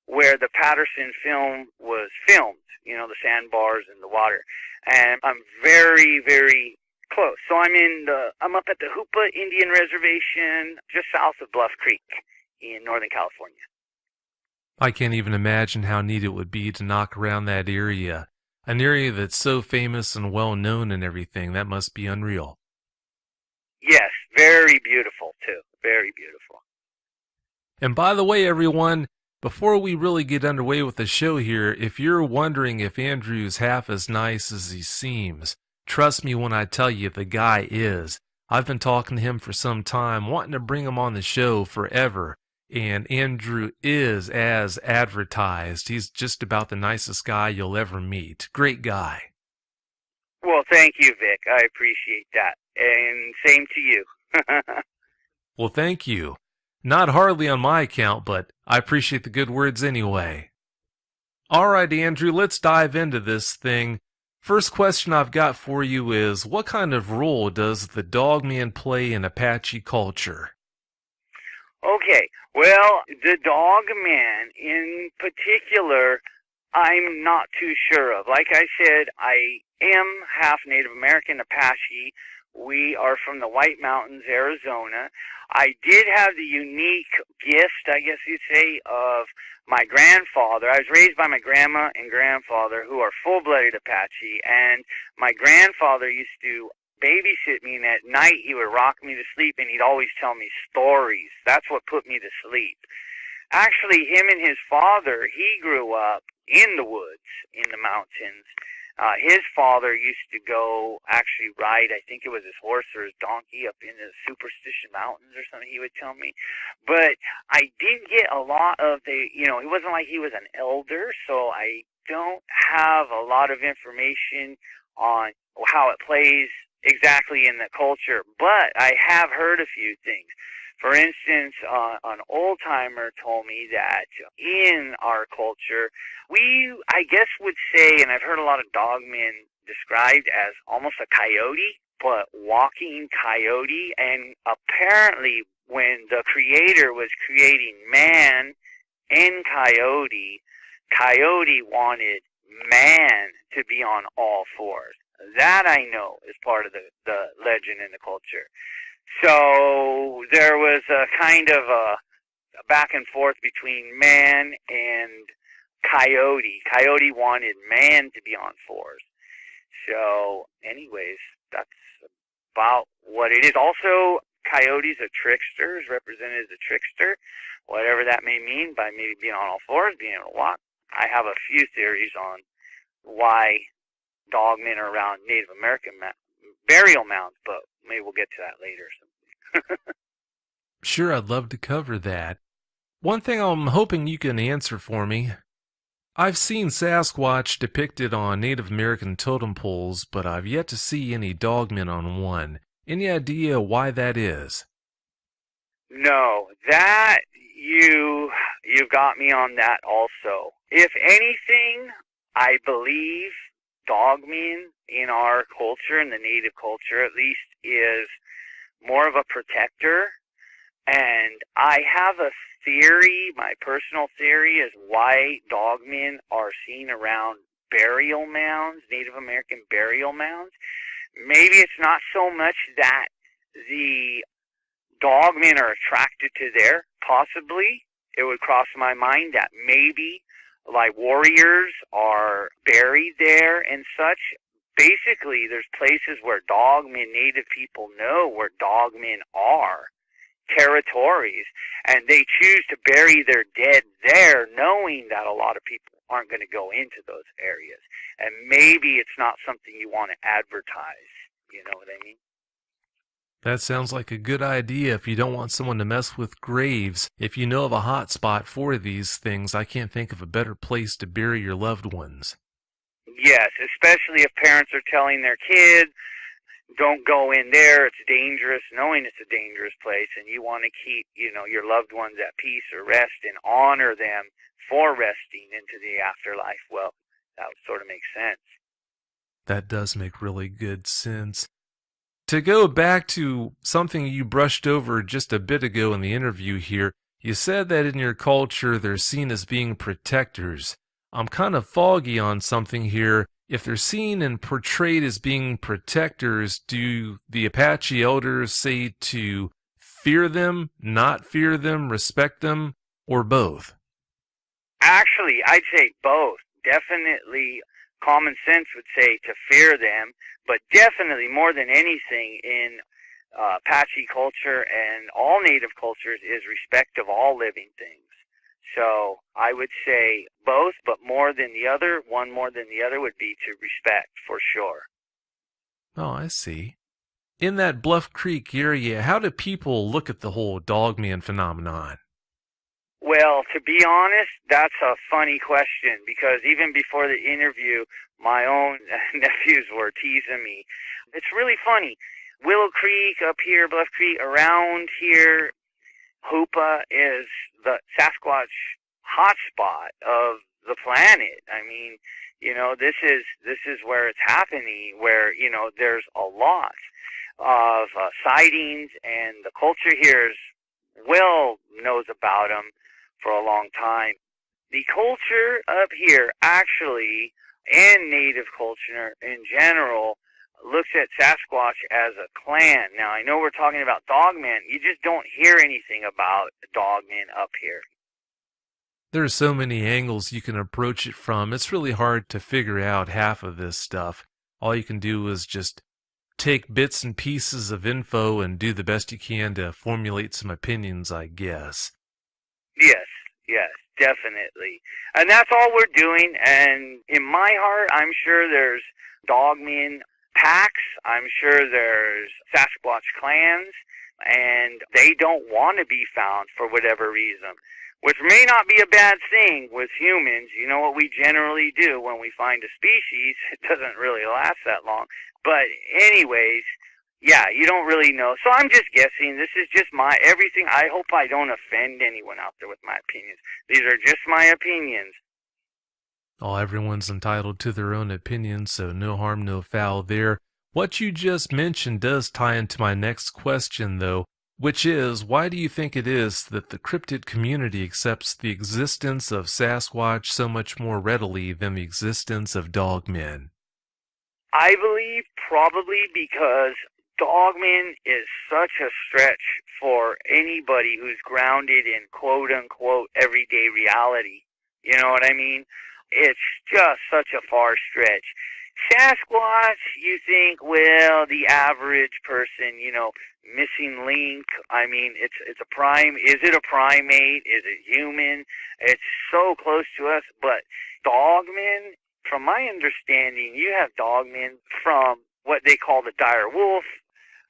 where the Patterson film was filmed, the sandbars and the water. And I'm very, very close. So I'm up at the Hoopa Indian Reservation just south of Bluff Creek in Northern California. I can't even imagine how neat it would be to knock around that area. An area that's so famous and well known and everything. That must be unreal. Yes, very beautiful too. Very beautiful. And by the way, everyone, before we really get underway with the show here, if you're wondering if Andrew's half as nice as he seems, trust me when I tell you the guy is. I've been talking to him for some time, wanting to bring him on the show forever, and Andrew is as advertised. He's just about the nicest guy you'll ever meet. Great guy. Well, thank you, Vic. I appreciate that. And same to you. Well, thank you. Not hardly on my account, but I appreciate the good words anyway. All right, Andrew, let's dive into this thing. First question I've got for you is, what kind of role does the Dogman play in Apache culture? Okay, well, the Dogman in particular, I'm not too sure of. Like I said, I am half Native American Apache. We are from the White Mountains, Arizona. I did have the unique gift, I guess you'd say, of my grandfather. I was raised by my grandma and grandfather, who are full-blooded Apache, and my grandfather used to babysit me, and at night he would rock me to sleep, and he'd always tell me stories. That's what put me to sleep. Actually, him and his father, he grew up in the woods, in the mountains. His father used to go actually ride, I think it was his horse or his donkey up in the Superstition Mountains or something, he would tell me. But I didn't get a lot of it wasn't like he was an elder, so I don't have a lot of information on how it plays exactly in the culture. But I have heard a few things. For instance, an old-timer told me that in our culture, we, I guess, would say, and I've heard a lot of dogmen described as almost a coyote, but walking coyote. And apparently, when the Creator was creating man and coyote, coyote wanted man to be on all fours. That I know is part of the legend in the culture. So there was a kind of a back and forth between man and coyote. Coyote wanted man to be on fours. So anyways, that's about what it is. Also, coyotes are tricksters, represented as a trickster, whatever that may mean by maybe being on all fours, being able to walk. I have a few theories on why dogmen are around Native American burial mounds, but maybe we'll get to that later. Sure, I'd love to cover that. One thing I'm hoping you can answer for me. I've seen Sasquatch depicted on Native American totem poles, but I've yet to see any dogmen on one. Any idea why that is? No, that you've got me on that also. If anything, I believe dogmen in our culture, in the Native culture at least, is more of a protector. And I have a theory, my personal theory, is why dogmen are seen around burial mounds, Native American burial mounds. Maybe it's not so much that the dogmen are attracted to there. Possibly, it would cross my mind that maybe like warriors are buried there and such. Basically, there's places where dogmen, Native people know where dogmen are, territories, and they choose to bury their dead there, knowing that a lot of people aren't going to go into those areas. And maybe it's not something you want to advertise. You know what I mean? That sounds like a good idea if you don't want someone to mess with graves. If you know of a hot spot for these things, I can't think of a better place to bury your loved ones. Yes, especially if parents are telling their kids, don't go in there, it's dangerous, knowing it's a dangerous place, and you want to keep, your loved ones at peace or rest and honor them for resting into the afterlife. Well, that sort of makes sense. That does make really good sense. To go back to something you brushed over just a bit ago in the interview here, you said that in your culture they're seen as being protectors. I'm kind of foggy on something here. If they're seen and portrayed as being protectors, do the Apache elders say to fear them, not fear them, respect them, or both? Actually, I'd say both. Definitely common sense would say to fear them, but definitely more than anything in Apache culture and all native cultures is respect of all living things. So I would say both, but more than the other, one more than the other would be to respect for sure. Oh, I see. In that Bluff Creek area, how do people look at the whole dogman phenomenon? Well, to be honest, that's a funny question because even before the interview, my own nephews were teasing me. It's really funny. Willow Creek up here, Bluff Creek, around here, Hoopa is the Sasquatch hotspot of the planet. I mean, this is where it's happening, where, there's a lot of sightings, and the culture here knows about them for a long time. The culture up here actually, and native culture in general, looks at Sasquatch as a clan. Now, I know we're talking about dogmen. You just don't hear anything about dogmen up here. There's so many angles you can approach it from. It's really hard to figure out half of this stuff. All you can do is just take bits and pieces of info and do the best you can to formulate some opinions, I guess. Yes, definitely. And that's all we're doing. And in my heart, I'm sure there's dogmen packs. I'm sure there's Sasquatch clans, and they don't want to be found for whatever reason, which may not be a bad thing with humans. You know what we generally do when we find a species? It doesn't really last that long. But anyways, yeah, you don't really know. So I'm just guessing. This is just my everything. I hope I don't offend anyone out there with my opinions. These are just my opinions. Oh, everyone's entitled to their own opinion, so no harm, no foul there. What you just mentioned does tie into my next question, though, which is, why do you think it is that the cryptid community accepts the existence of Sasquatch so much more readily than the existence of dogmen? I believe probably because dogmen is such a stretch for anybody who's grounded in quote-unquote everyday reality. You know what I mean? It's just such a far stretch. Sasquatch, you think, well, the average person, missing link. I mean, it's a is it a primate? Is it human? It's so close to us. But dogmen, from my understanding, you have dogmen from what they call the dire wolf,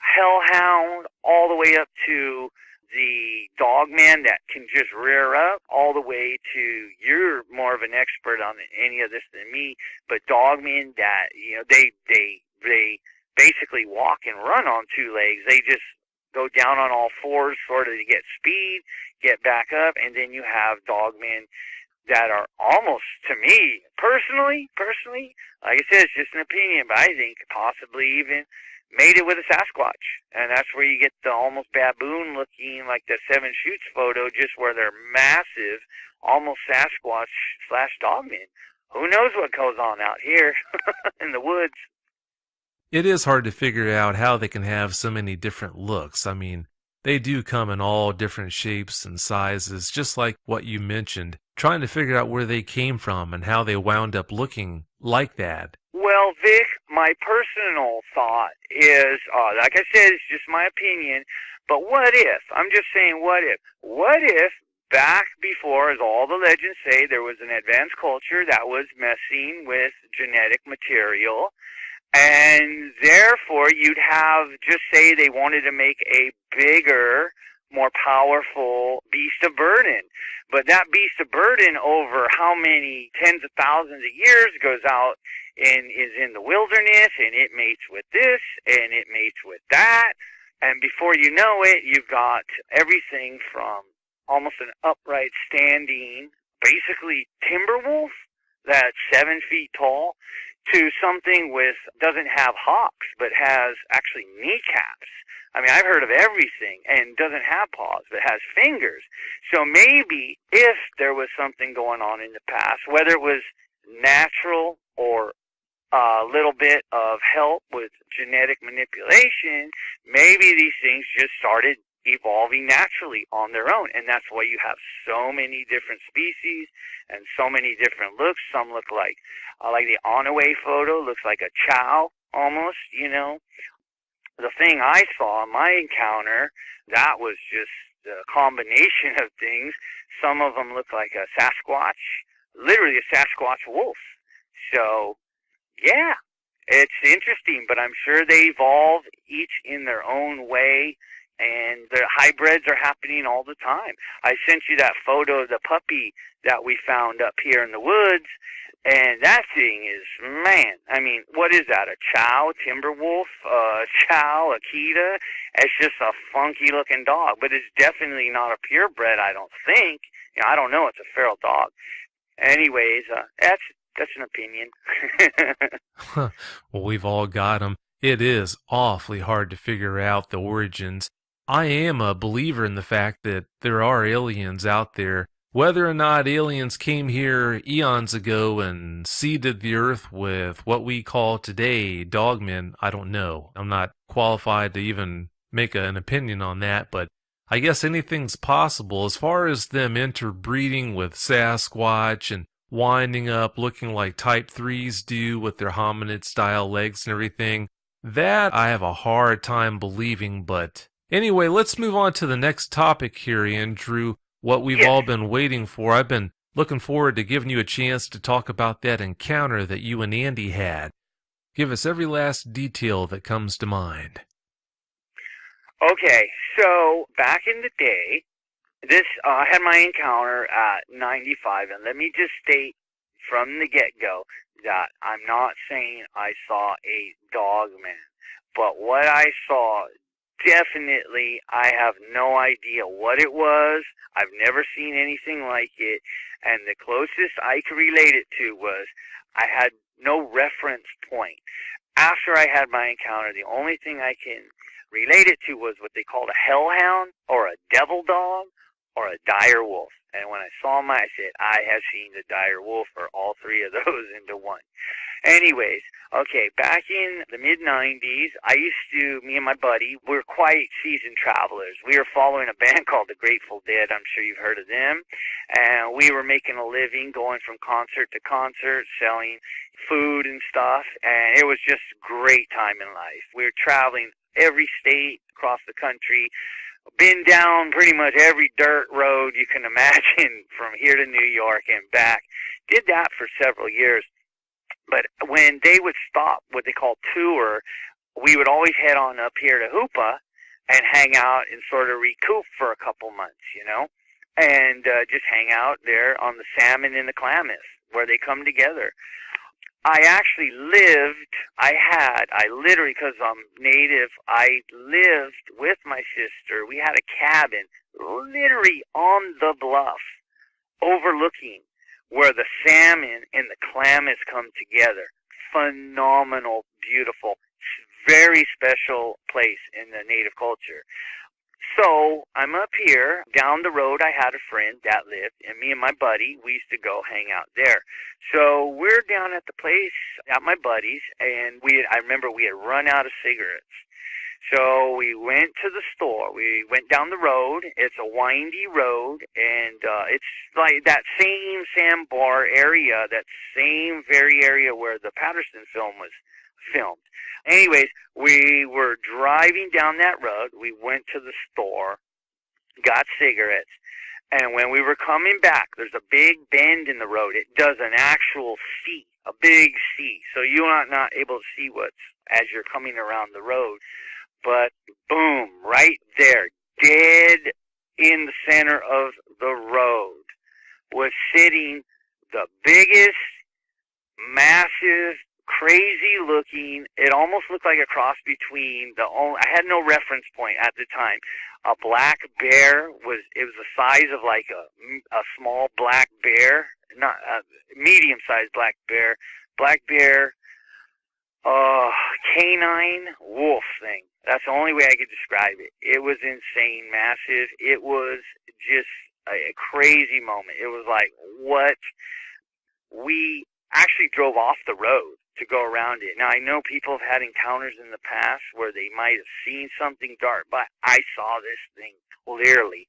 hellhound, all the way up to the dogman that can just rear up, all the way to, you're more of an expert on any of this than me, but dogmen that, they basically walk and run on two legs. They just go down on all fours sort of to get speed, get back up, and then you have dogmen that are almost, to me, personally, like I said, it's just an opinion, but I think possibly even made it with a Sasquatch. And that's where you get the almost baboon looking, like the Seven Shoots photo, just where they're massive, almost Sasquatch / dogmen. Who knows what goes on out here in the woods? It is hard to figure out how they can have so many different looks. I mean, they do come in all different shapes and sizes, just like what you mentioned, trying to figure out where they came from and how they wound up looking like that. Well, Vic, my personal thought is, like I said, it's just my opinion, but what if, I'm just saying what if back before, as all the legends say, there was an advanced culture that was messing with genetic material, and therefore you'd have, just say they wanted to make a bigger, more powerful beast of burden. But that beast of burden over how many tens of thousands of years goes out and is in the wilderness, and it mates with this, and it mates with that. And before you know it, you've got everything from almost an upright standing, basically timber wolf that's 7 feet tall, to something doesn't have hocks, but has actually kneecaps. I mean, I've heard of everything, and doesn't have paws, but has fingers. So maybe if there was something going on in the past, whether it was natural or a little bit of help with genetic manipulation, maybe these things just started evolving naturally on their own. And that's why you have so many different species and so many different looks. Some look like the Onaway photo looks like a chow almost, the thing I saw in my encounter, that was just a combination of things. Some of them looked like a Sasquatch, literally a Sasquatch wolf. So, yeah, it's interesting, but I'm sure they evolve each in their own way, and the hybrids are happening all the time. I sent you that photo of the puppy that we found up here in the woods, and that thing is, man, I mean, what is that, a chow, timber wolf, chow, Akita? It's just a funky-looking dog, but it's definitely not a purebred, I don't think. You know, I don't know, it's a feral dog. Anyways, that's an opinion. Well, we've all got them. It is awfully hard to figure out the origins. I am a believer in the fact that there are aliens out there. Whether or not aliens came here eons ago and seeded the earth with what we call today dogmen, I don't know. I'm not qualified to even make an opinion on that, but I guess anything's possible. As far as them interbreeding with Sasquatch and winding up looking like Type 3s do with their hominid-style legs and everything, that I have a hard time believing. But anyway, let's move on to the next topic here, Andrew. What we've all been waiting for. I've been looking forward to giving you a chance to talk about that encounter that you and Andy had. Give us every last detail that comes to mind. Okay, so back in the day, I had my encounter at 95, and let me just state from the get-go that I'm not saying I saw a dog man, but what I saw, definitely, I have no idea what it was. I've never seen anything like it, and the closest I could relate it to was I had no reference point. After I had my encounter, the only thing I can relate it to was what they called a hellhound, or a devil dog, or a dire wolf. And when I saw him, I said, I have seen the dire wolf, or all three of those into one. Anyways, okay, back in the mid-90s, me and my buddy, we're quite seasoned travelers. We were following a band called the Grateful Dead. I'm sure you've heard of them. And we were making a living, going from concert to concert, selling food and stuff. And it was just a great time in life. We were traveling every state across the country, been down pretty much every dirt road you can imagine from here to New York and back. Did that for several years. But when they would stop what they call tour, we would always head on up here to Hoopa and hang out and sort of recoup for a couple months, you know, and just hang out there on the Salmon and the Klamath where they come together. I actually literally, because I'm native, I lived with my sister. We had a cabin literally on the bluff overlooking where the Salmon and the Klamath come together. Phenomenal, beautiful, very special place in the native culture. So I'm up here. Down the road, I had a friend that lived, and me and my buddy, we used to go hang out there. So we're down at the place at my buddy's, and I remember we had run out of cigarettes. So we went to the store. We went down the road. It's a windy road, and it's like that same sandbar area, that same very area where the Patterson film was filmed. Anyways, we were driving down that road. We went to the store, got cigarettes, and when we were coming back, there's a big bend in the road. It does an actual C, a big C. So you are not able to see what's as you're coming around the road. But boom, right there, dead in the center of the road, was sitting the biggest, massive, crazy looking, it almost looked like a cross between I had no reference point at the time. A black bear it was the size of like a small black bear, not a medium sized black bear, canine wolf thing. That's the only way I could describe it. It was insane, massive. It was just a crazy moment. It was like, what? We actually drove off the road to go around it. Now, I know people have had encounters in the past where they might have seen something dark, but I saw this thing clearly.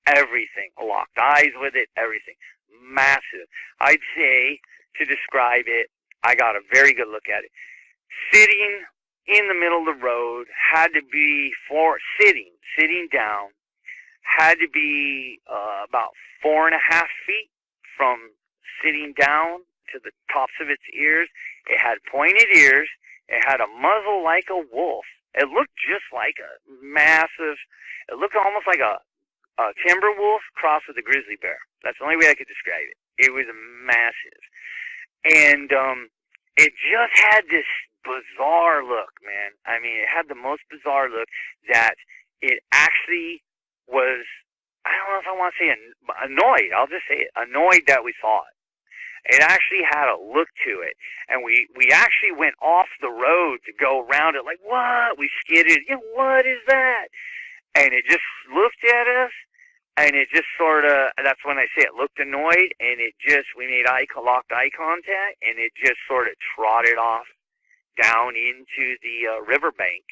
Everything. Locked eyes with it, everything. Massive. I'd say, to describe it, I got a very good look at it. Sitting in the middle of the road, had to be sitting down, had to be about 4.5 feet from sitting down to the tops of its ears. It had pointed ears. It had a muzzle like a wolf. It looked just like a massive, it looked almost like a timber wolf crossed with a grizzly bear. That's the only way I could describe it. It was massive. And it just had this bizarre look, man. I mean, it had the most bizarre look that it actually was, I don't know if I want to say annoyed. I'll just say it, annoyed that we saw it. It actually had a look to it. And we actually went off the road to go around it like, what? We skidded. Yeah, what is that? And it just looked at us, and it just sort of, that's when I say it looked annoyed, and we made locked eye contact, and it just sort of trotted off down into the riverbank.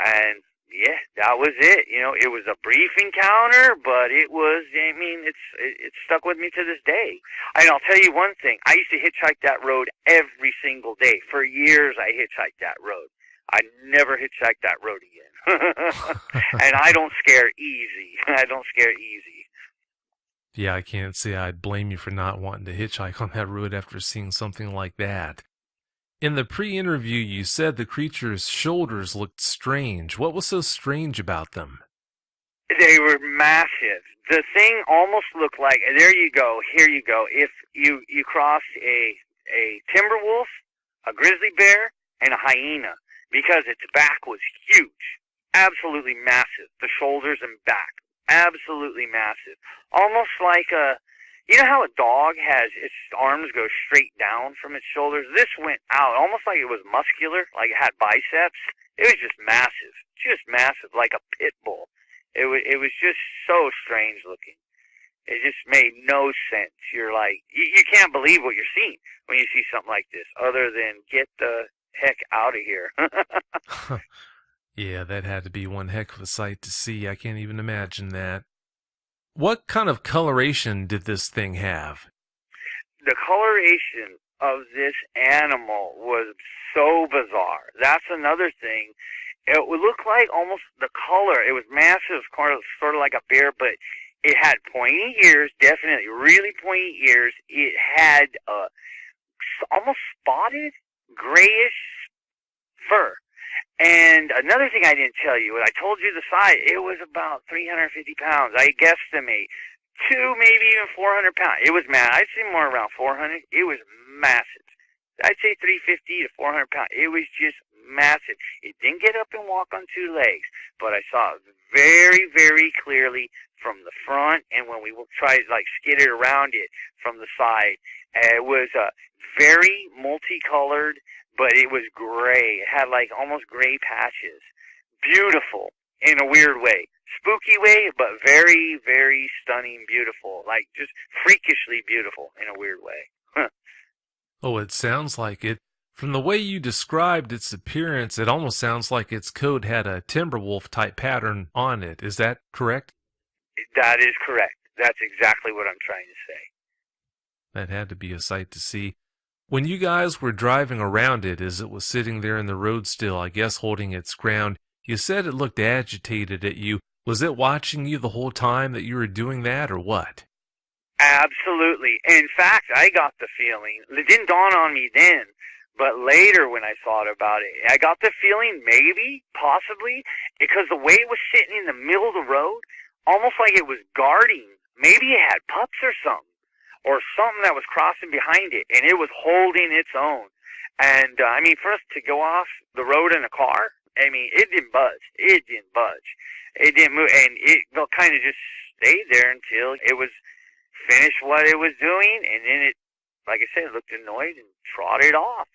And yeah, that was it. You know, it was a brief encounter, but it was, I mean, it stuck with me to this day. And I'll tell you one thing. I used to hitchhike that road every single day. For years, I hitchhiked that road. I never hitchhiked that road again. And I don't scare easy. I don't scare easy. Yeah, I can't say I'd blame you for not wanting to hitchhike on that road after seeing something like that. In the pre-interview, you said the creature's shoulders looked strange. What was so strange about them? They were massive. The thing almost looked like, there you go, here you go. If you crossed a timber wolf, a grizzly bear, and a hyena, because its back was huge, absolutely massive. The shoulders and back, absolutely massive. Almost like you know how a dog has its arms go straight down from its shoulders? This went out, almost like it was muscular, like it had biceps. It was just massive, like a pit bull. It was just so strange looking. It just made no sense. You're like, you can't believe what you're seeing when you see something like this, other than get the heck out of here. Yeah, that had to be one heck of a sight to see. I can't even imagine that. What kind of coloration did this thing have? The coloration of this animal was so bizarre. That's another thing. It would look like almost the color. It was massive, sort of like a bear, but it had pointy ears, definitely really pointy ears. It had almost spotted, grayish fur. And another thing I didn't tell you, when I told you the size, it was about 350 pounds. I guesstimate 2, maybe even 400 pounds. It was massive. I'd say more around 400. It was massive. I'd say 350 to 400 pounds. It was just massive. It didn't get up and walk on 2 legs, but I saw it very, very clearly from the front, and when we tried skid it around it from the side. It was very multicolored, but it was gray. It had almost gray patches. Beautiful in a weird way. Spooky way, but very, very stunning, beautiful. Just freakishly beautiful in a weird way. Oh, it sounds like it. From the way you described its appearance, it almost sounds like its coat had a Timberwolf type pattern on it. Is that correct? That is correct. That's exactly what I'm trying to say. That had to be a sight to see. When you guys were driving around it as it was sitting there in the road still, I guess holding its ground, you said it looked agitated at you. Was it watching you the whole time that you were doing that, or what? Absolutely. In fact, I got the feeling, it didn't dawn on me then, but later when I thought about it, I got the feeling maybe, possibly, because the way it was sitting in the middle of the road, almost like it was guarding. Maybe it had pups or something that was crossing behind it, and it was holding its own. And, for us to go off the road in a car, it didn't budge. It didn't budge. It didn't move, and it kind of just stayed there until it was finished what it was doing, and then it, like I said, looked annoyed and trotted off.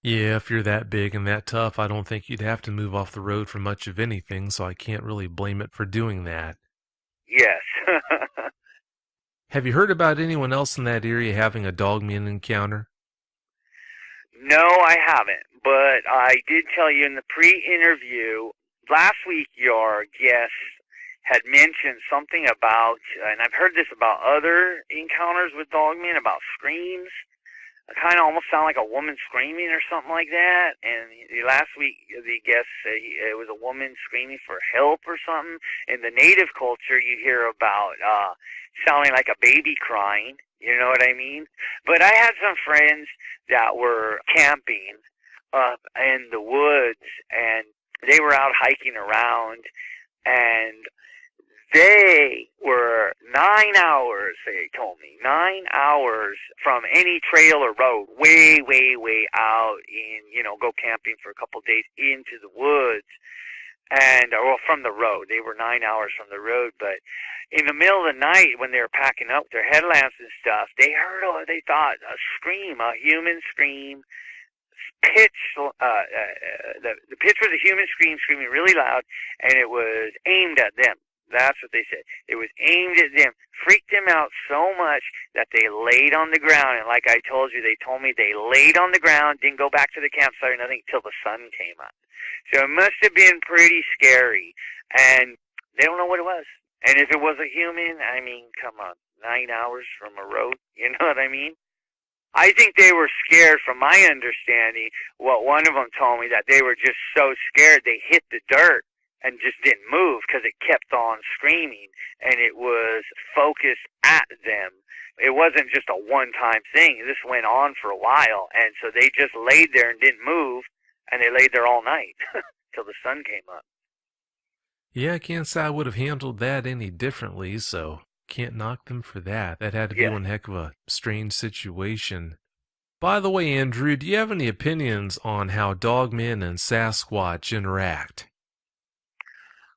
Yeah, if you're that big and that tough, I don't think you'd have to move off the road for much of anything, so I can't really blame it for doing that. Yes. Have you heard about anyone else in that area having a dogman encounter? No, I haven't, but I did tell you in the pre-interview, last week your guest had mentioned something about, and I've heard this about other encounters with dogmen, about screams. kind of almost sound like a woman screaming or something like that. And last week, the guest said it was a woman screaming for help or something. In the native culture, you hear about sounding like a baby crying. You know what I mean? But I had some friends that were camping up in the woods, and they were out hiking around, and they were 9 hours, they told me, 9 hours from any trail or road, way, way, way out in, go camping for a couple of days into the woods. And, well, from the road. They were 9 hours from the road, but in the middle of the night when they were packing up their headlamps and stuff, they thought a scream, a human scream, pitch, the pitch was a human scream, screaming really loud, and it was aimed at them. That's what they said. It was aimed at them, freaked them out so much that they laid on the ground. And like I told you, they told me they laid on the ground, didn't go back to the campsite or nothing until the sun came up. So it must have been pretty scary. And they don't know what it was. And if it was a human, I mean, come on, 9 hours from a road, you know what I mean? I think they were scared, from my understanding. What one of them told me, that they were just so scared they hit the dirt and just didn't move because it kept on screaming, and it was focused at them. It wasn't just a one-time thing. This went on for a while, and so they just laid there and didn't move, and they laid there all night till the sun came up. Yeah, I can't say I would have handled that any differently, so can't knock them for that. That had to be one heck of a strange situation. By the way, Andrew, do you have any opinions on how dogmen and Sasquatch interact?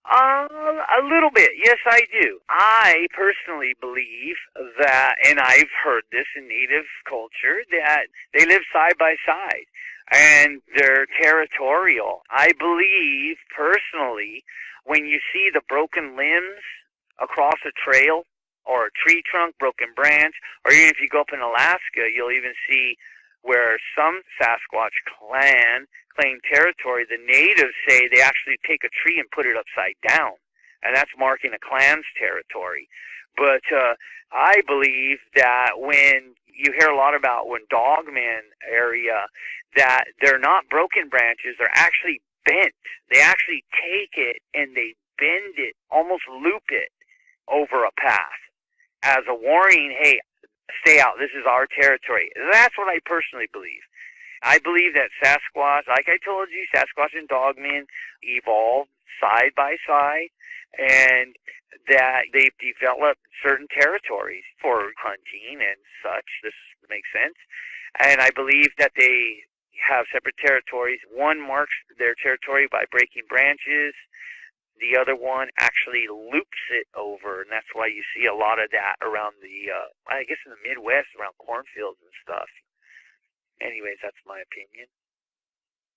A little bit. Yes, I do. I personally believe that, and I've heard this in native culture, that they live side by side and they're territorial. I believe personally, when you see the broken limbs across a trail or a tree trunk, broken branch, or even if you go up in Alaska, you'll even see where some Sasquatch clan claim territory. The natives say they actually take a tree and put it upside down, and that's marking a clan's territory. But I believe that when you hear a lot about when dogman area, that they're not broken branches, they're actually bent. They actually take it and they bend it, almost loop it over a path as a warning, hey, stay out, this is our territory. That's what I personally believe. I believe that Sasquatch, like I told you, Sasquatch and dogmen evolved side by side, and that they've developed certain territories for hunting and such. This makes sense. And I believe that they have separate territories. One marks their territory by breaking branches. The other one actually loops it over, and that's why you see a lot of that around the, I guess in the Midwest, around cornfields and stuff. Anyways, that's my opinion.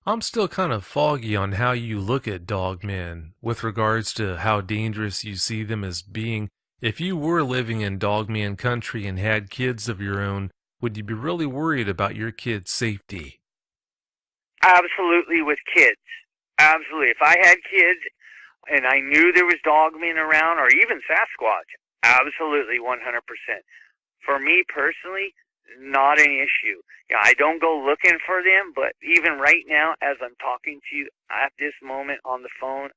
I'm still kind of foggy on how you look at dogmen with regards to how dangerous you see them as being. If you were living in dogman country and had kids of your own, would you be really worried about your kids' safety? Absolutely, with kids. Absolutely. If I had kids and I knew there was dogmen around, or even Sasquatch, absolutely, 100%. For me personally, not an issue. I don't go looking for them, but even right now, as I'm talking to you at this moment on the phone,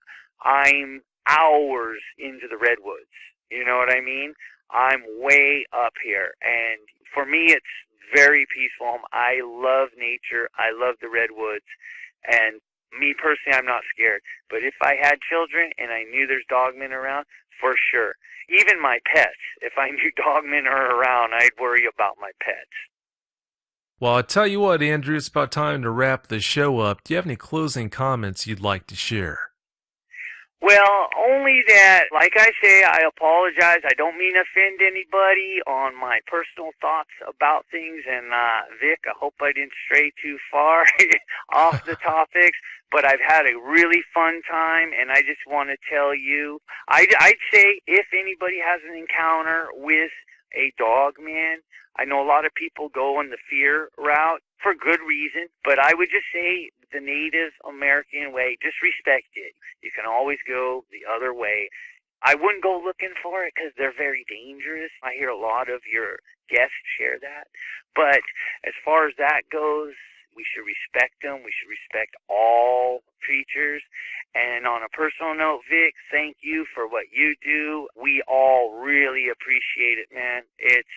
I'm hours into the redwoods. You know what I mean? I'm way up here, and for me, it's very peaceful. I love nature. I love the redwoods, and me personally, I'm not scared. But if I had children and I knew there's dogmen around, for sure. Even my pets, if I knew dogmen are around, I'd worry about my pets. Well, I'll tell you what, Andrew, it's about time to wrap the show up. Do you have any closing comments you'd like to share? Well, only that, like I say, I apologize. I don't mean to offend anybody on my personal thoughts about things. And, Vic, I hope I didn't stray too far off the topics. But I've had a really fun time, and I just want to tell you, I'd say if anybody has an encounter with a dogman, I know a lot of people go on the fear route for good reason, but I would just say the Native American way, just respect it. You can always go the other way. I wouldn't go looking for it because they're very dangerous. I hear a lot of your guests share that. But as far as that goes, we should respect them. We should respect all creatures. And on a personal note, Vic, thank you for what you do. We all really appreciate it, man. It's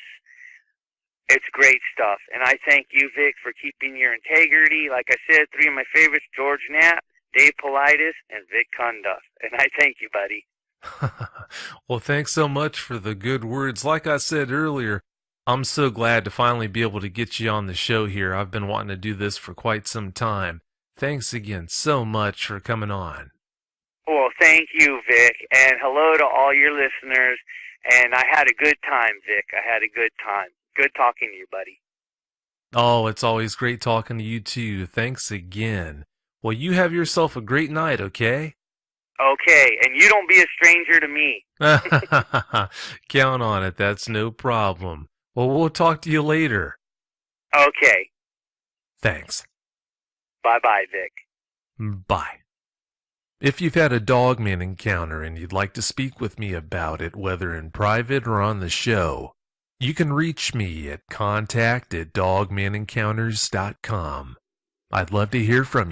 great stuff. And I thank you, Vic, for keeping your integrity. Like I said, 3 of my favorites, George Knapp, Dave Paulides, and Vic Cundiff. And I thank you, buddy. Well, thanks so much for the good words. Like I said earlier, I'm so glad to finally be able to get you on the show here. I've been wanting to do this for quite some time. Thanks again so much for coming on. Well, thank you, Vic, and hello to all your listeners. And I had a good time, Vic. I had a good time. Good talking to you, buddy. Oh, it's always great talking to you, too. Thanks again. Well, you have yourself a great night, okay? Okay, and you don't be a stranger to me. Count on it. That's no problem. Well, we'll talk to you later. Okay. Thanks. Bye-bye, Vic. Bye. If you've had a dogman encounter and you'd like to speak with me about it, whether in private or on the show, you can reach me at contact@dogmanencounters.com. I'd love to hear from you.